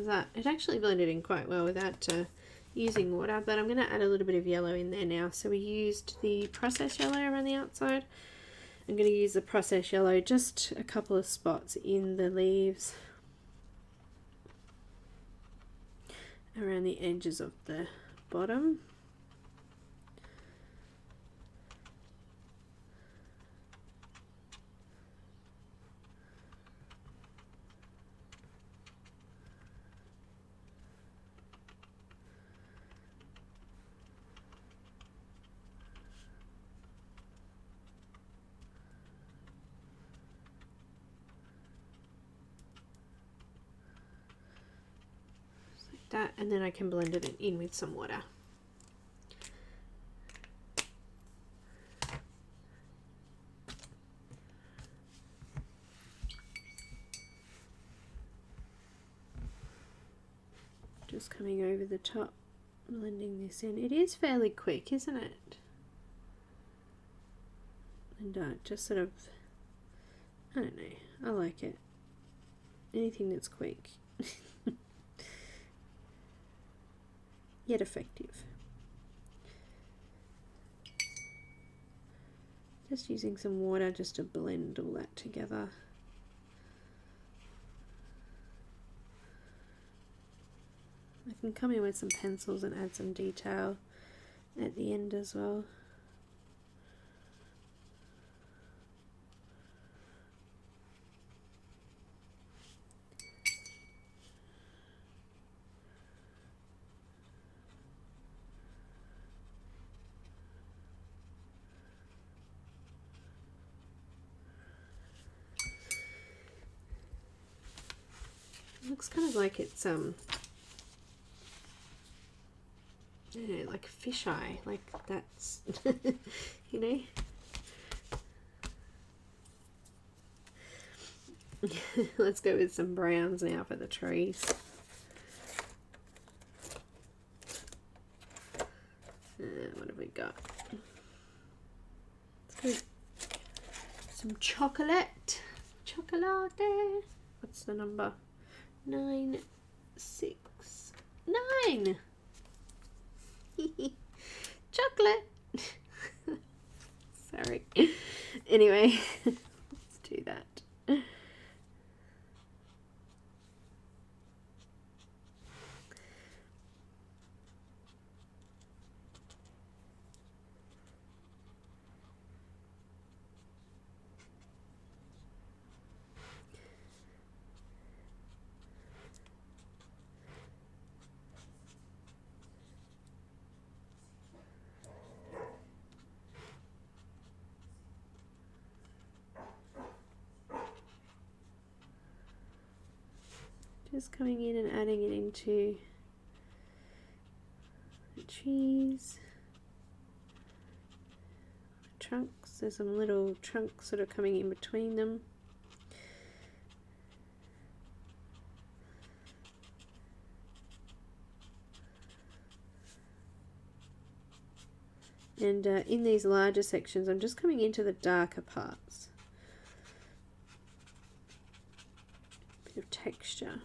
That it actually blended in quite well without using water, but I'm going to add a little bit of yellow in there now. So we used the processed yellow around the outside. I'm going to use the processed yellow just a couple of spots in the leaves around the edges of the bottom. that, and then I can blend it in with some water. Just coming over the top, blending this in. It is fairly quick, isn't it? And just sort of, I don't know, I like it. Anything that's quick. Yet effective. Just using some water just to blend all that together. I can come in with some pencils and add some detail at the end as well. Looks kind of like it's I don't know, like a fisheye, like that's you know. Let's go with some browns now for the trees. What have we got? Let's go some chocolate. Chocolate. What's the number? 969. Chocolate. Sorry. Anyway, let's do that. Just coming in and adding it into the cheese. The trunks, there's some little trunks sort of coming in between them. And in these larger sections, I'm just coming into the darker parts. Bit of texture.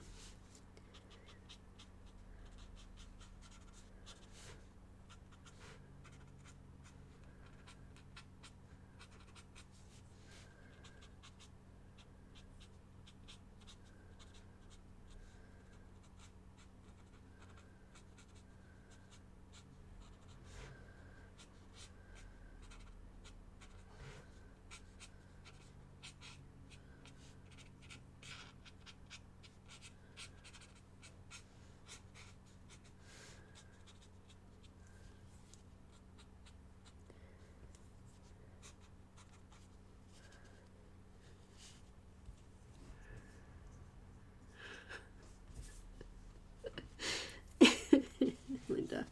Linda.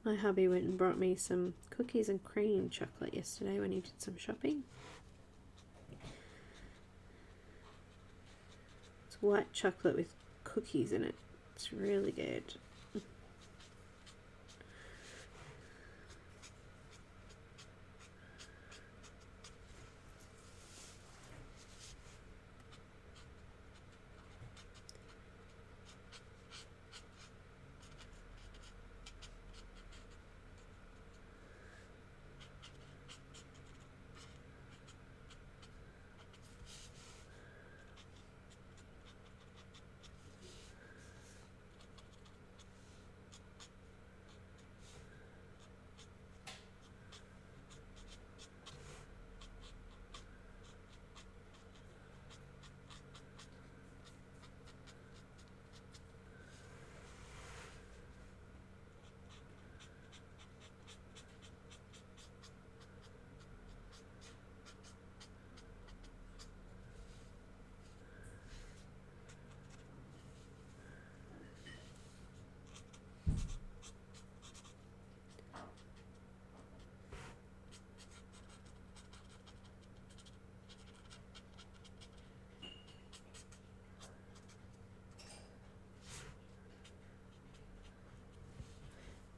My hubby went and brought me some cookies and cream chocolate yesterday when he did some shopping. It's white chocolate with cookies in it. It's really good.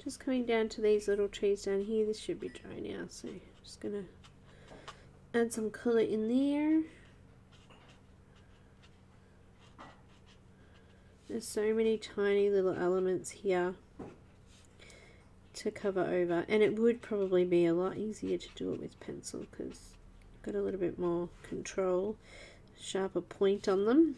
Just coming down to these little trees down here. This should be dry now, so just gonna add some colour in there. There's so many tiny little elements here to cover over, and it would probably be a lot easier to do it with pencil because you've got a little bit more control, sharper point on them.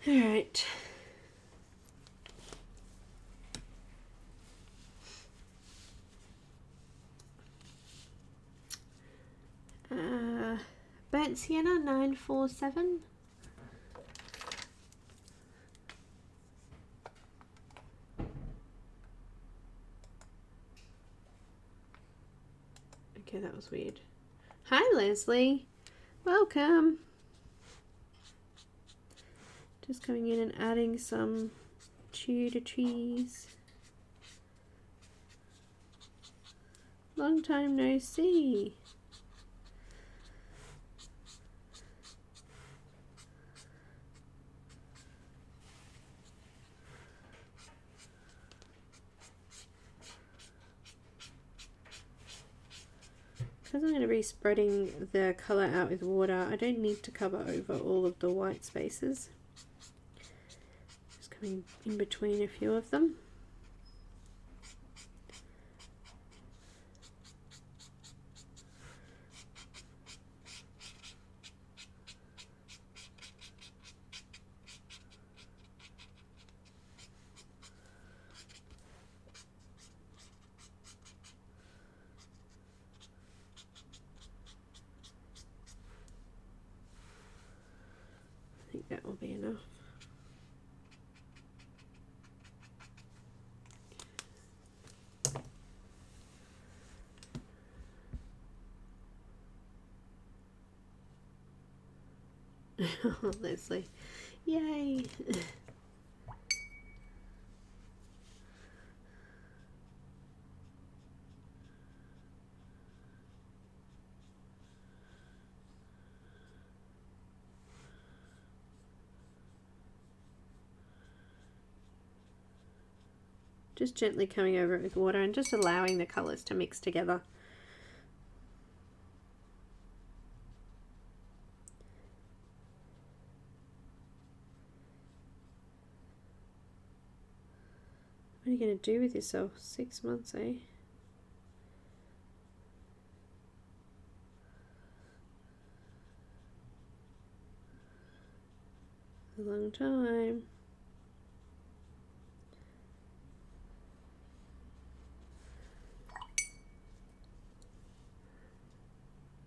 All right. Burnt Sienna 947. Okay, that was weird. Hi, Leslie. Welcome. Just coming in and adding some Tudor trees. Long time no see. Because I'm going to be spreading the colour out with water, I don't need to cover over all of the white spaces. Just coming in between a few of them. I think that will be enough. Oh, Leslie. Yay! Just gently coming over it with water and just allowing the colours to mix together. What are you going to do with yourself? 6 months, eh? A long time.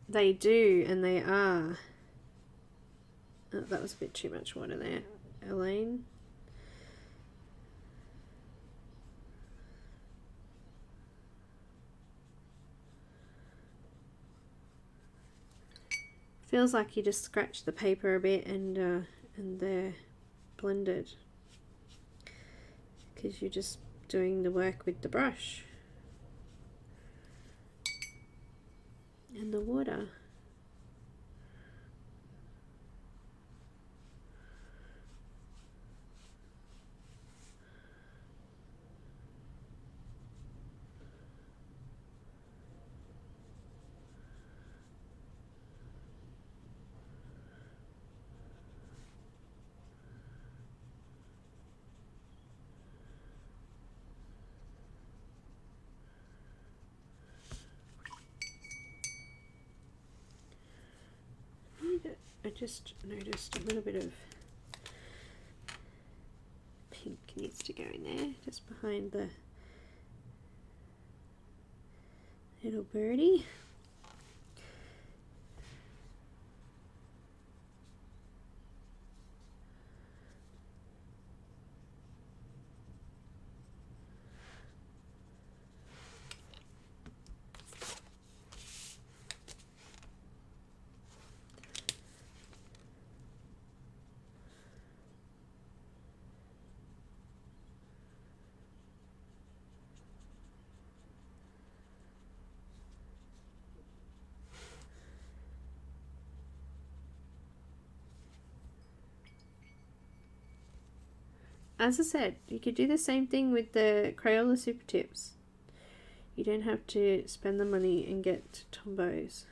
They do, and they are. Oh, that was a bit too much water there, Elaine. Feels like you just scratch the paper a bit and they're blended because you're just doing the work with the brush and the water. I just noticed a little bit of pink needs to go in there, just behind the little birdie. as I said, you could do the same thing with the Crayola Super Tips. You don't have to spend the money and get Tombos.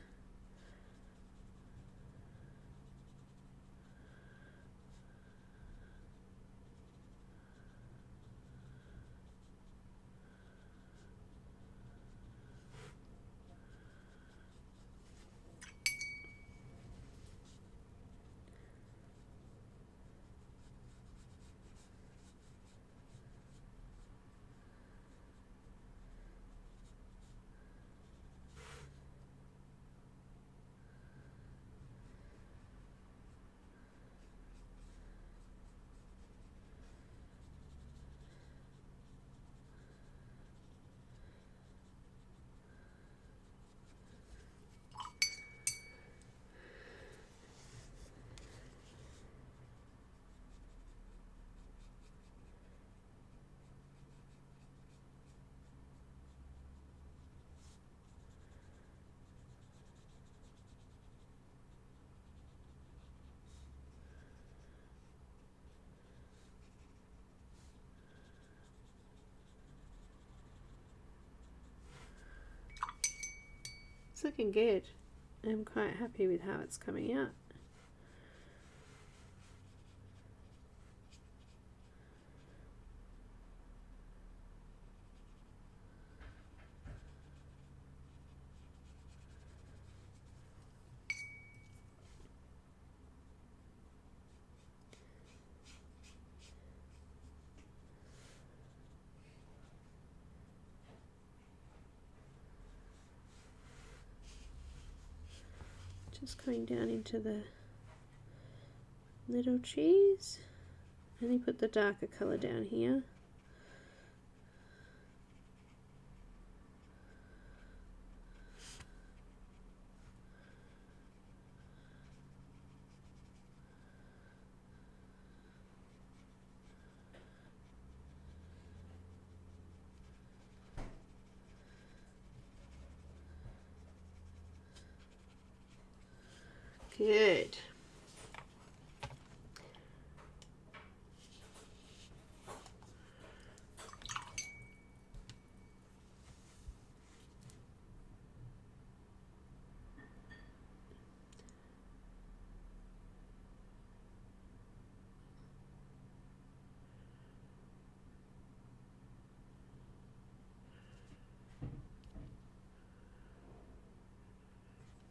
It's looking good. I'm quite happy with how it's coming out. Just coming down into the little cheese. Only put the darker colour down here. Good.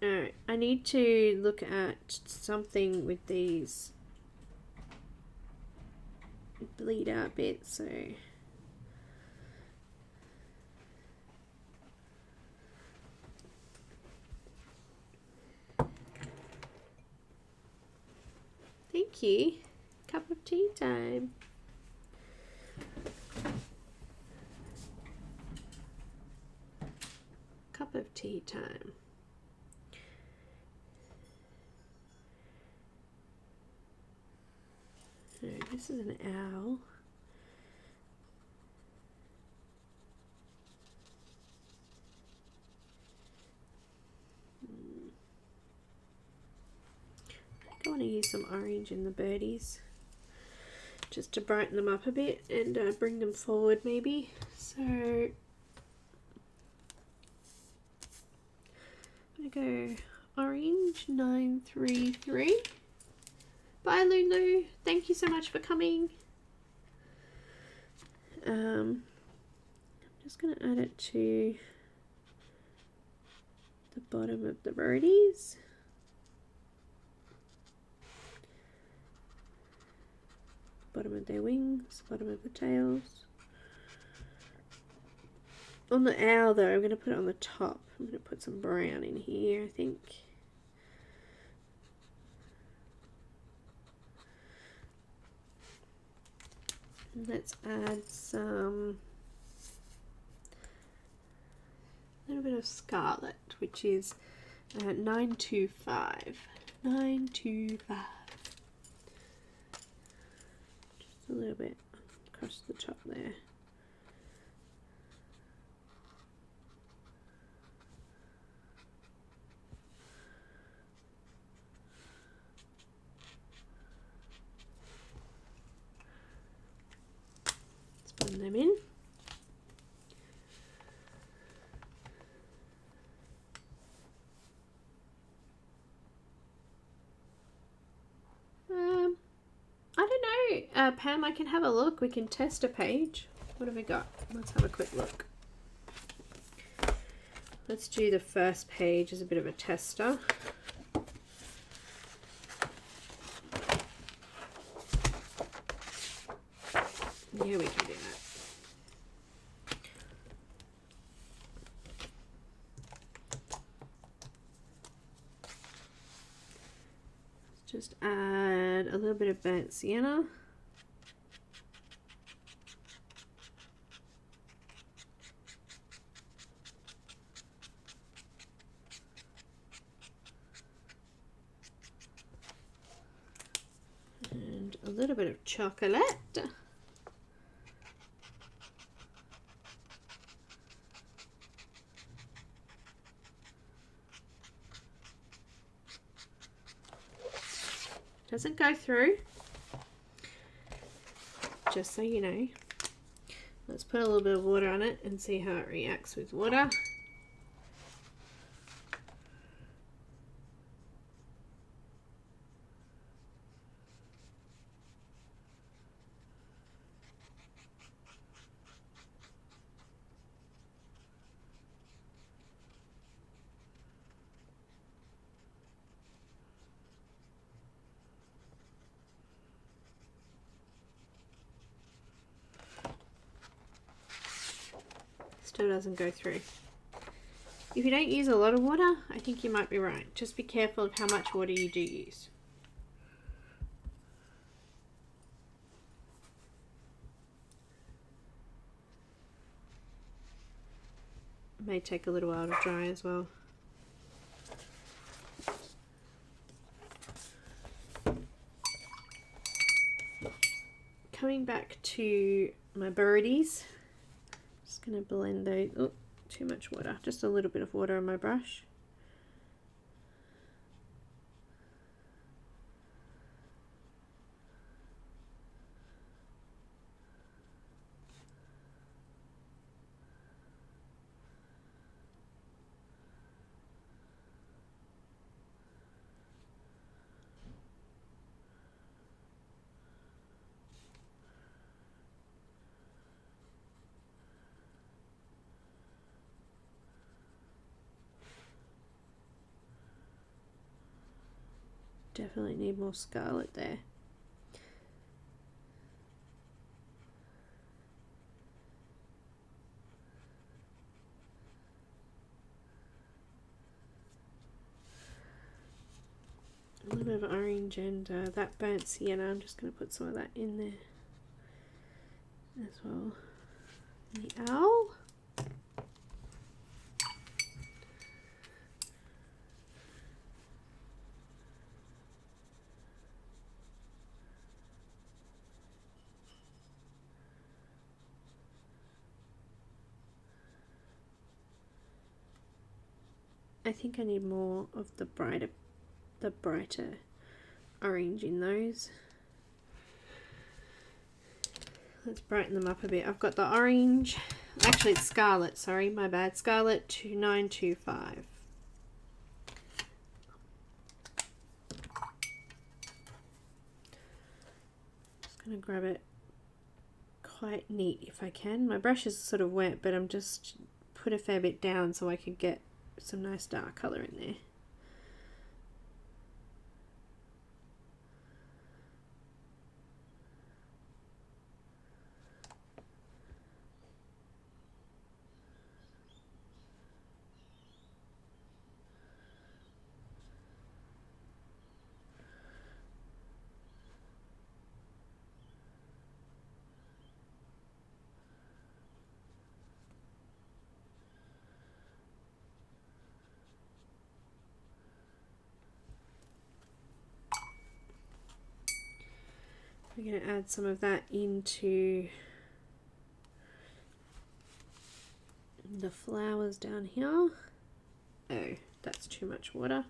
Alright, I need to look at something with these bleed out bits, so thank you. Cup of tea time. Cup of tea time. This is an owl. I want to use some orange in the birdies just to brighten them up a bit and bring them forward maybe. So I'm going to go orange 933. Bye Lulu, thank you so much for coming. I'm just going to add it to the bottom of the birdies. Bottom of their wings, bottom of the tails. On the owl though, I'm going to put it on the top. I'm going to put some brown in here, I think. Let's add some, a little bit of scarlet, which is 925. 925. Just a little bit across the top there. Pam, I can have a look. We can test a page. What have we got? Let's have a quick look. Let's do the first page as a bit of a tester. Yeah, we can do that. Let's just add a little bit of burnt sienna. And a little bit of chocolate. Doesn't go through, just so you know. Let's put a little bit of water on it and see how it reacts with water. Still doesn't go through. If you don't use a lot of water, I think you might be right. Just be careful of how much water you do use. It may take a little while to dry as well. Coming back to my birdies. Just going to blend those. Oh, too much water. Just a little bit of water on my brush. Definitely need more scarlet there. A little bit of orange and that burnt sienna. I'm just going to put some of that in there as well. And the owl. I think I need more of the brighter orange in those. Let's brighten them up a bit. I've got the orange, actually it's scarlet, sorry, my bad, scarlet 2925. Just gonna grab it quite neat if I can. My brush is sort of wet, but I'm just put a fair bit down so I could get some nice dark colour in there. We're going to add some of that into the flowers down here. Oh, that's too much water.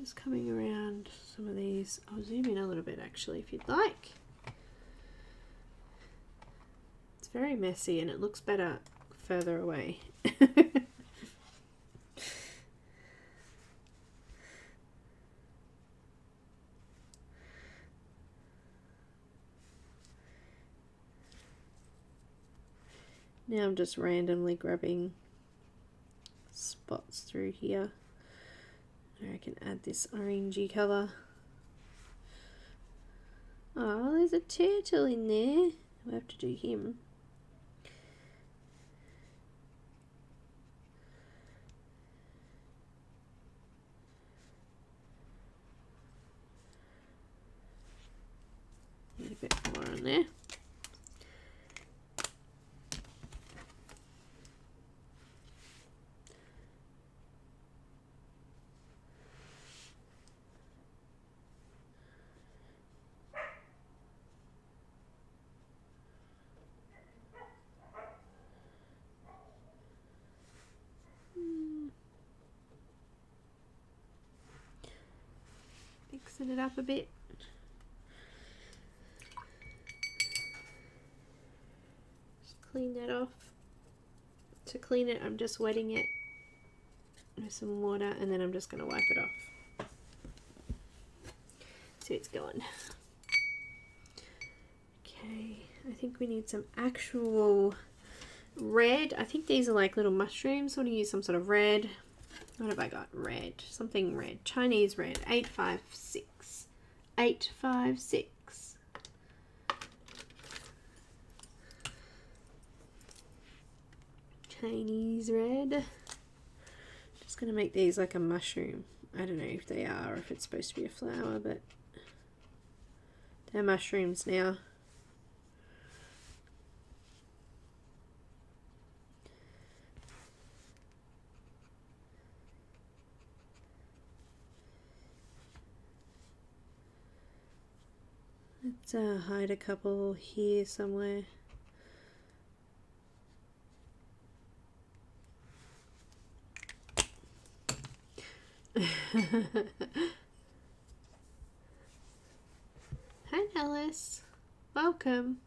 Just coming around some of these. I'll zoom in a little bit actually if you'd like. It's very messy and it looks better further away. Now I'm just randomly grabbing spots through here. I can add this orangey colour. Oh, there's a turtle in there. We'll have to do him. Need a bit more on there. Mixing it up a bit. Just clean that off. To clean it, I'm just wetting it with some water and then I'm just going to wipe it off. See, it's gone. Okay, I think we need some actual red. I think these are like little mushrooms. I want to use some sort of red. What have I got? Red. Something red. Chinese red. 856. 856. Chinese red. Just going to make these like a mushroom. I don't know if they are or if it's supposed to be a flower, but they're mushrooms now. Let's hide a couple here somewhere. Hi Alice, welcome.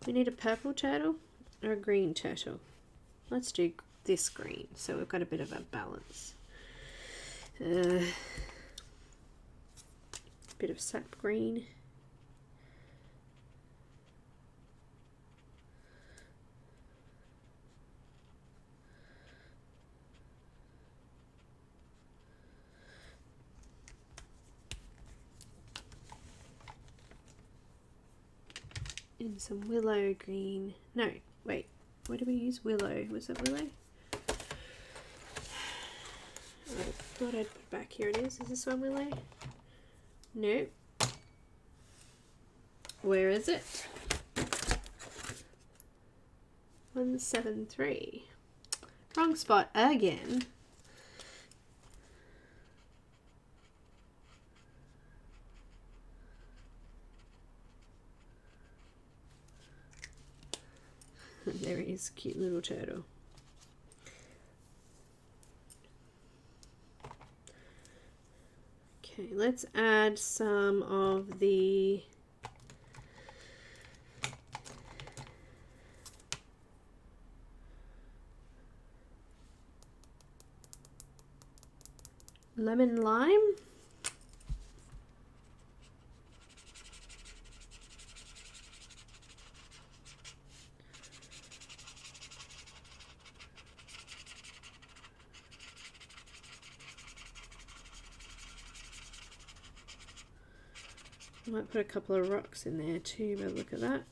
We need a purple turtle or a green turtle. Let's do this green so we've got a bit of a balance. Bit of sap green. And some willow green. No, wait. Where did we use willow? Was it willow? I thought I'd put it back. Here it is. Is this one willow? No. Where is it? 173. Wrong spot again. There he is, cute little turtle. Okay, let's add some of the lemon lime. I might put a couple of rocks in there too, but look at that.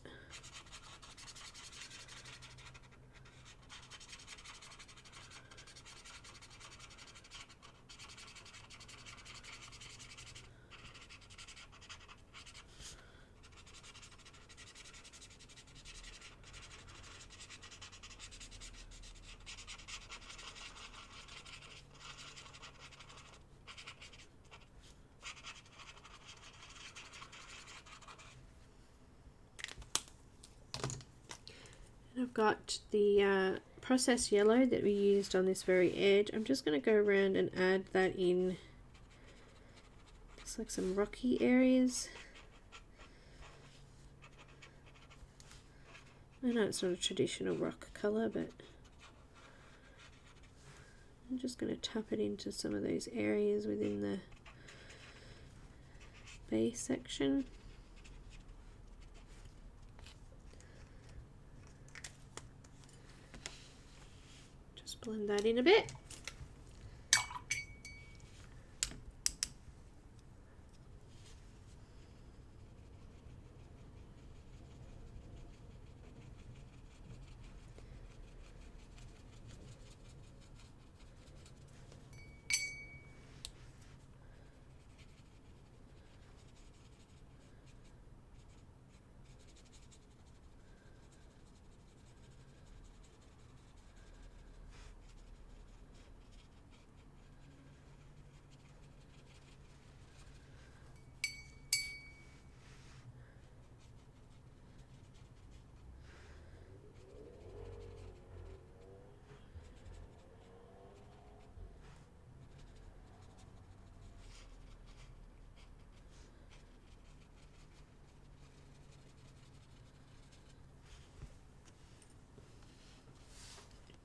And I've got the processed yellow that we used on this very edge. I'm just going to go around and add that in. It's like some rocky areas. I know it's not a traditional rock colour, but I'm just going to tap it into some of those areas within the base section. Just blend that in a bit.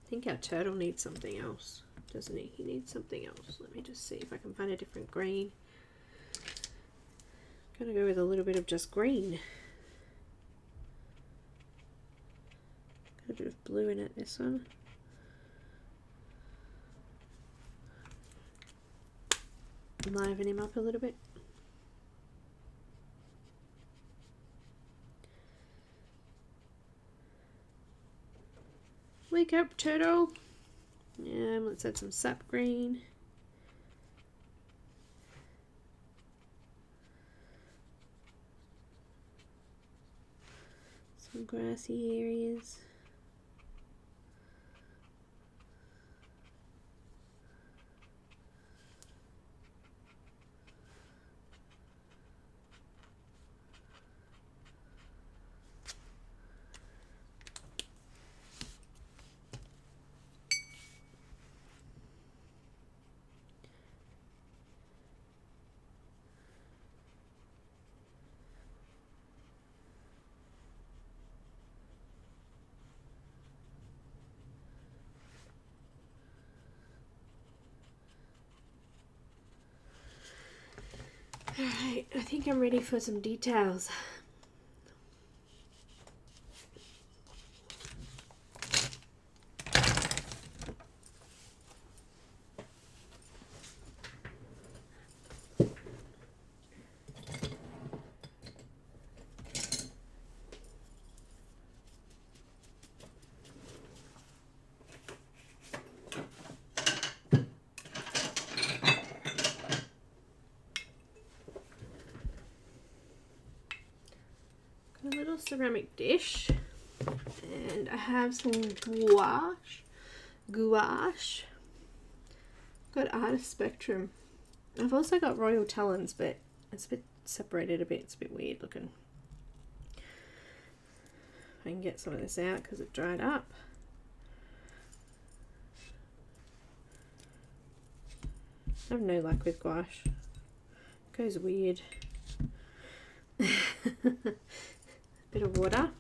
I think our turtle needs something else, doesn't he? He needs something else. Let me just see if I can find a different green. I'm gonna go with a little bit of just green. Got a bit of blue in it, this one. Liven him up a little bit. Wake up, turtle. Yeah, let's add some sap green. Some grassy areas. Alright, I think I'm ready for some details. A little ceramic dish, and I have some gouache. Got Artist Spectrum. I've also got Royal Talons, but it's a bit separated a bit. It's a bit weird looking. I can get some of this out because it dried up. I have no luck with gouache. It goes weird. Bit of water.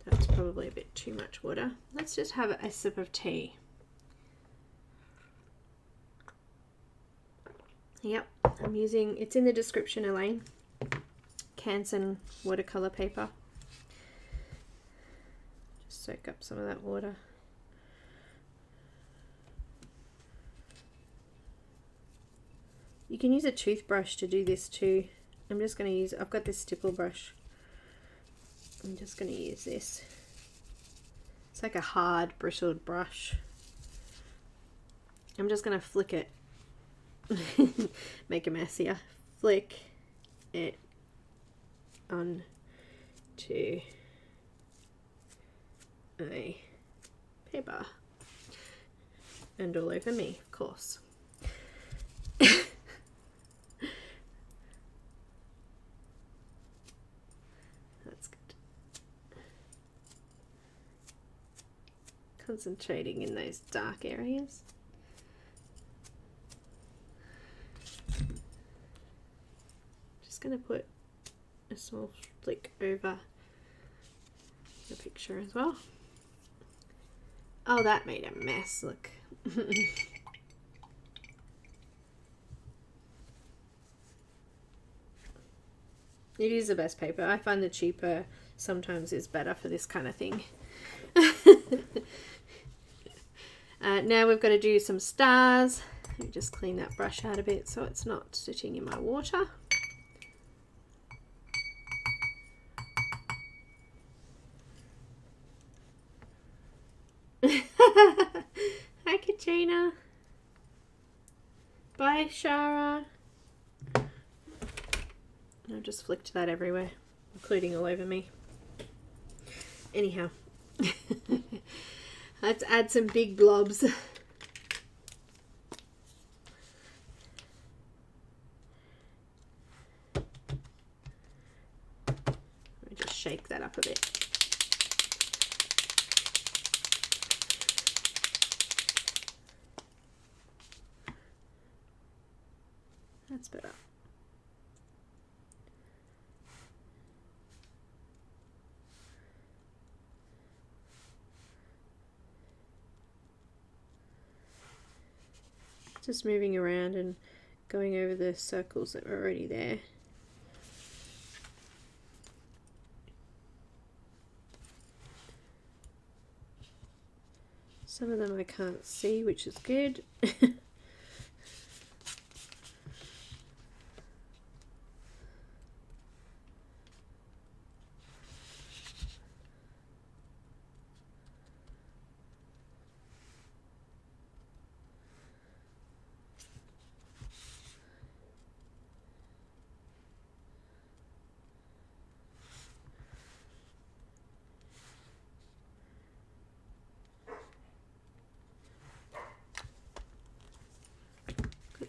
That's probably a bit too much water. Let's just have a sip of tea. Yep, I'm using, it's in the description, Elaine. Canson watercolor paper. Just soak up some of that water. You can use a toothbrush to do this too. I'm just going to use, I've got this stipple brush. I'm just going to use this. It's like a hard bristled brush. I'm just going to flick it. Make a mess here. Flick it on to a paper. And all over me, of course. Concentrating in those dark areas. Just going to put a small flick over the picture as well. Oh, that made a mess, look. It is the best paper. I find the cheaper sometimes is better for this kind of thing. Now we've got to do some stars. Let me just clean that brush out a bit so it's not sitting in my water. Hi Katrina. Bye Shara. I just flicked that everywhere, including all over me. Anyhow, let's add some big blobs. Let me just shake that up a bit. That's better. Just moving around and going over the circles that were already there. Some of them I can't see, which is good.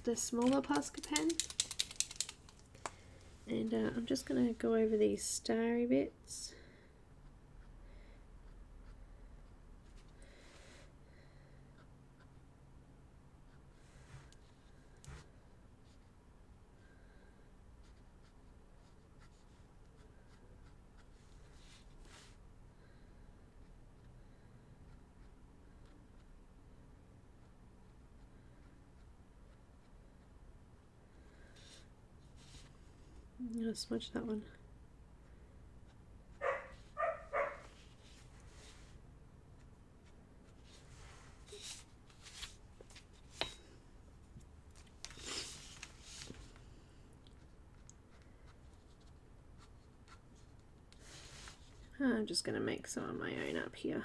The smaller Posca pen, and I'm just going to go over these starry bits. I'm going to smudge that one. I'm just going to make some of my own up here.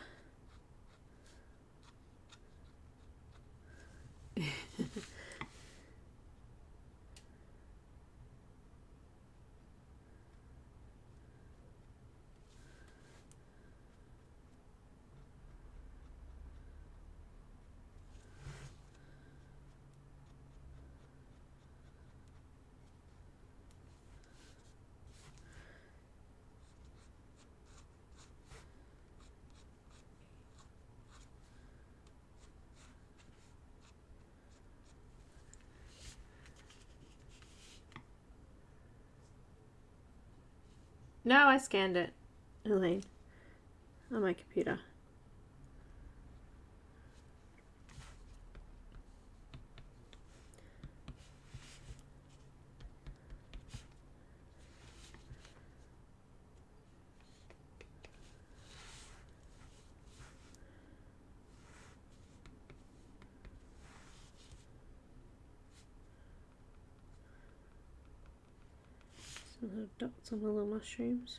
No, I scanned it, Elaine, on my computer. Some little dots on the little mushrooms.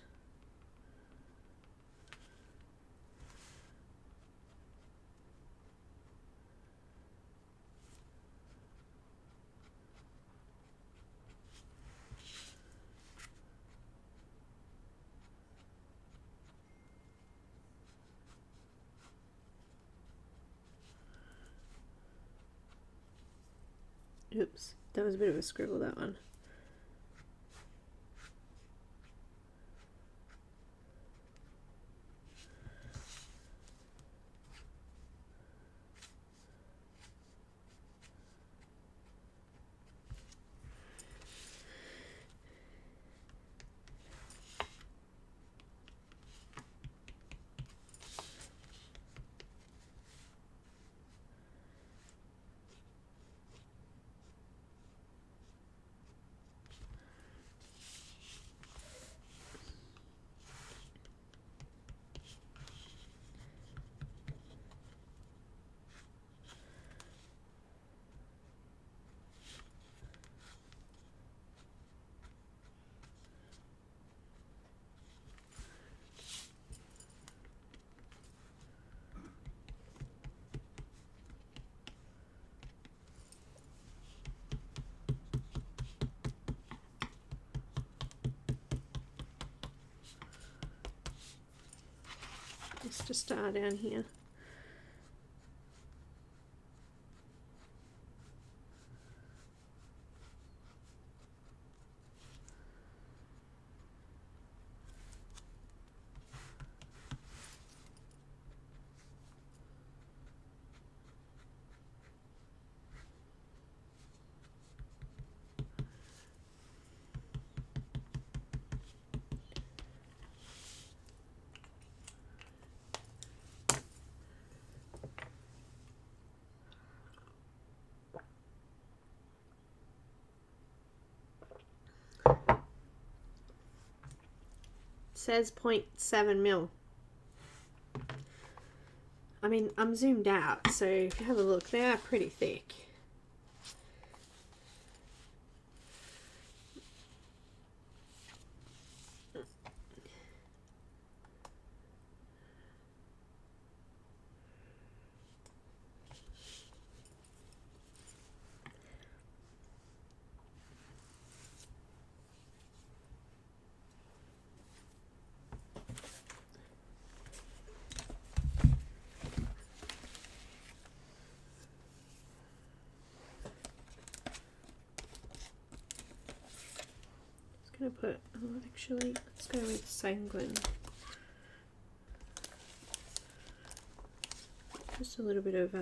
Oops, that was a bit of a scribble, that one. just a star down here. Says 0.7 mil. I mean, I'm zoomed out, so if you have a look, they are pretty thick. Gonna put, oh, actually, let's go with sanguine. Just a little bit of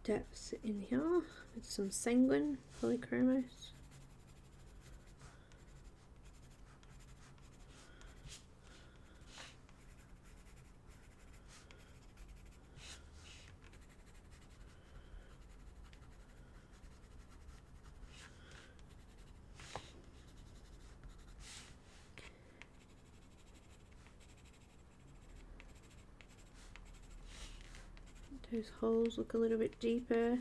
depth in here with some sanguine polychromos. Those holes look a little bit deeper.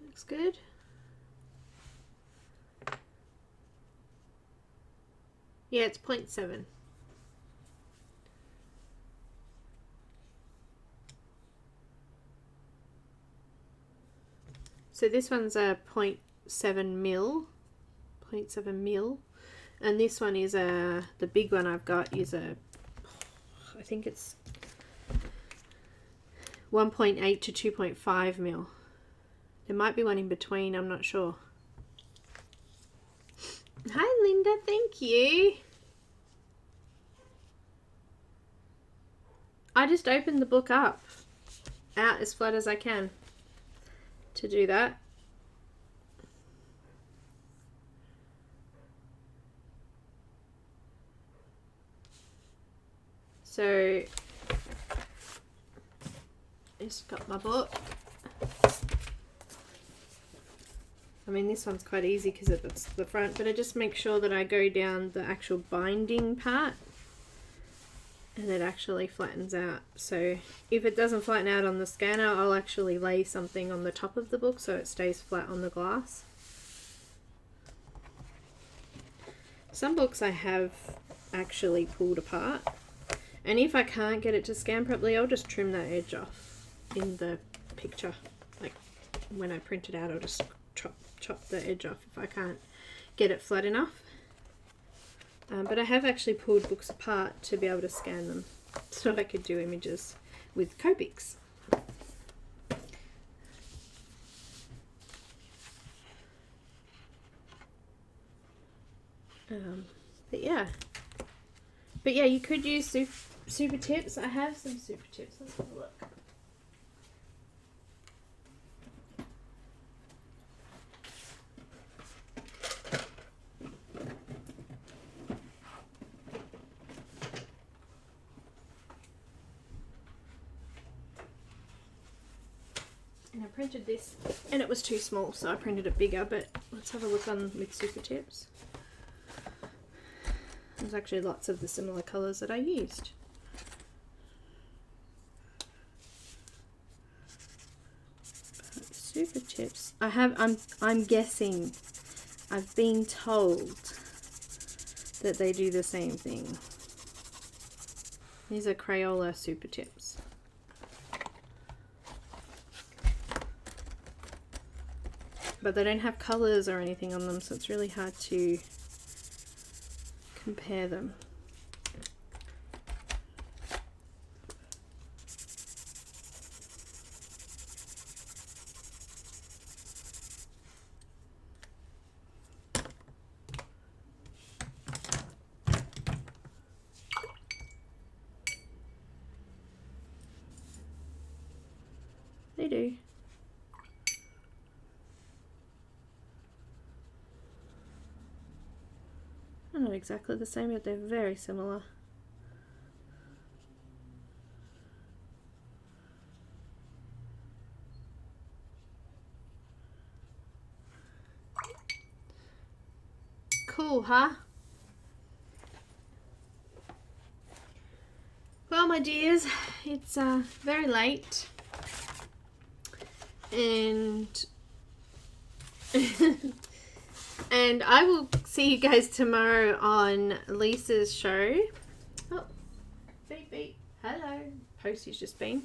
Looks good. Yeah, it's 0.7. So this one's a 0.7 mil, 0.7 mil, and this one is the big one I've got is I think it's 1.8 to 2.5 mil. There might be one in between, I'm not sure. Hi Linda, thank you. I just opened the book up out as flat as I can to do that. So I just got my book. I mean, this one's quite easy because it's the front, but I just make sure that I go down the actual binding part and it actually flattens out. So if it doesn't flatten out on the scanner, I'll actually lay something on the top of the book so it stays flat on the glass. Some books I have actually pulled apart, and if I can't get it to scan properly, I'll just trim that edge off in the picture. Like when I print it out, I'll just chop the edge off if I can't get it flat enough. But I have actually pulled books apart to be able to scan them so I could do images with Copics. But yeah, you could use super tips. I have some super tips. Let's have a look. And I printed this and it was too small, so I printed it bigger, but let's have a look on with super tips. There's actually lots of the similar colours that I used. But super tips. I'm guessing. I've been told that they do the same thing. These are Crayola super tips. But they don't have colours or anything on them, so it's really hard to compare them. They do. They're not exactly the same, but they're very similar. Cool, huh? Well, my dears, it's very late, and and I will see you guys tomorrow on Lisa's show. Oh, beep beep. Hello. Posty's just been.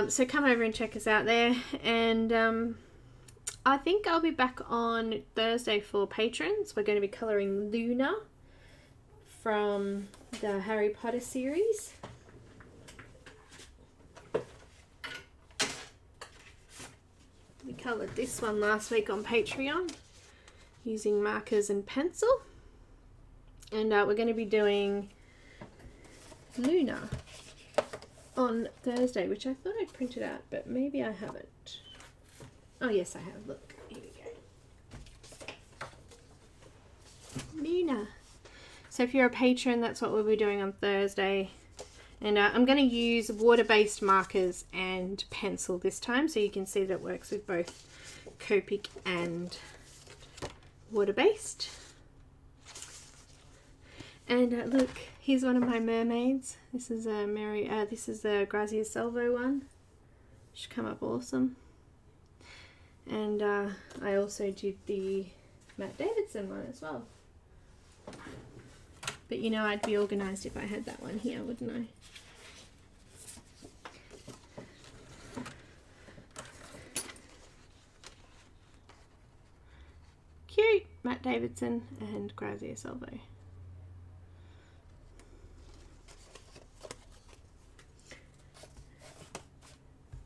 So come over and check us out there. And I think I'll be back on Thursday for patrons. We're going to be colouring Luna from the Harry Potter series. We coloured this one last week on Patreon using markers and pencil, and we're going to be doing Luna on Thursday, which I thought I'd printed out, but maybe I haven't. Oh yes, I have. Look, here we go. Neenah. So if you're a patron, that's what we'll be doing on Thursday. And I'm going to use water-based markers and pencil this time, so you can see that it works with both Copic and water-based. And look, here's one of my mermaids. This is a this is the Grazia Salvo one. Should come up awesome. And I also did the Matt Davidson one as well. But you know, I'd be organised if I had that one here, wouldn't I? Cute! Matt Davidson and Grazia Salvo.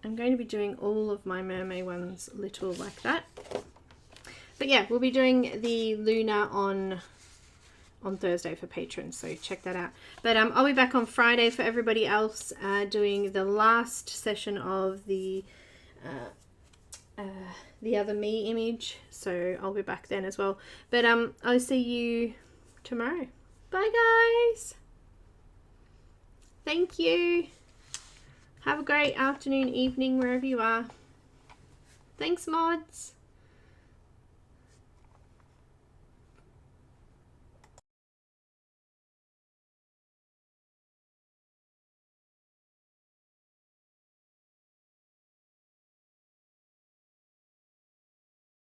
I'm going to be doing all of my mermaid ones little like that. But yeah, we'll be doing the Luna on Thursday for patrons, so check that out. But I'll be back on Friday for everybody else, doing the last session of the other me image, so I'll be back then as well. But I'll see you tomorrow. Bye guys, thank you, have a great afternoon, evening, wherever you are. Thanks mods.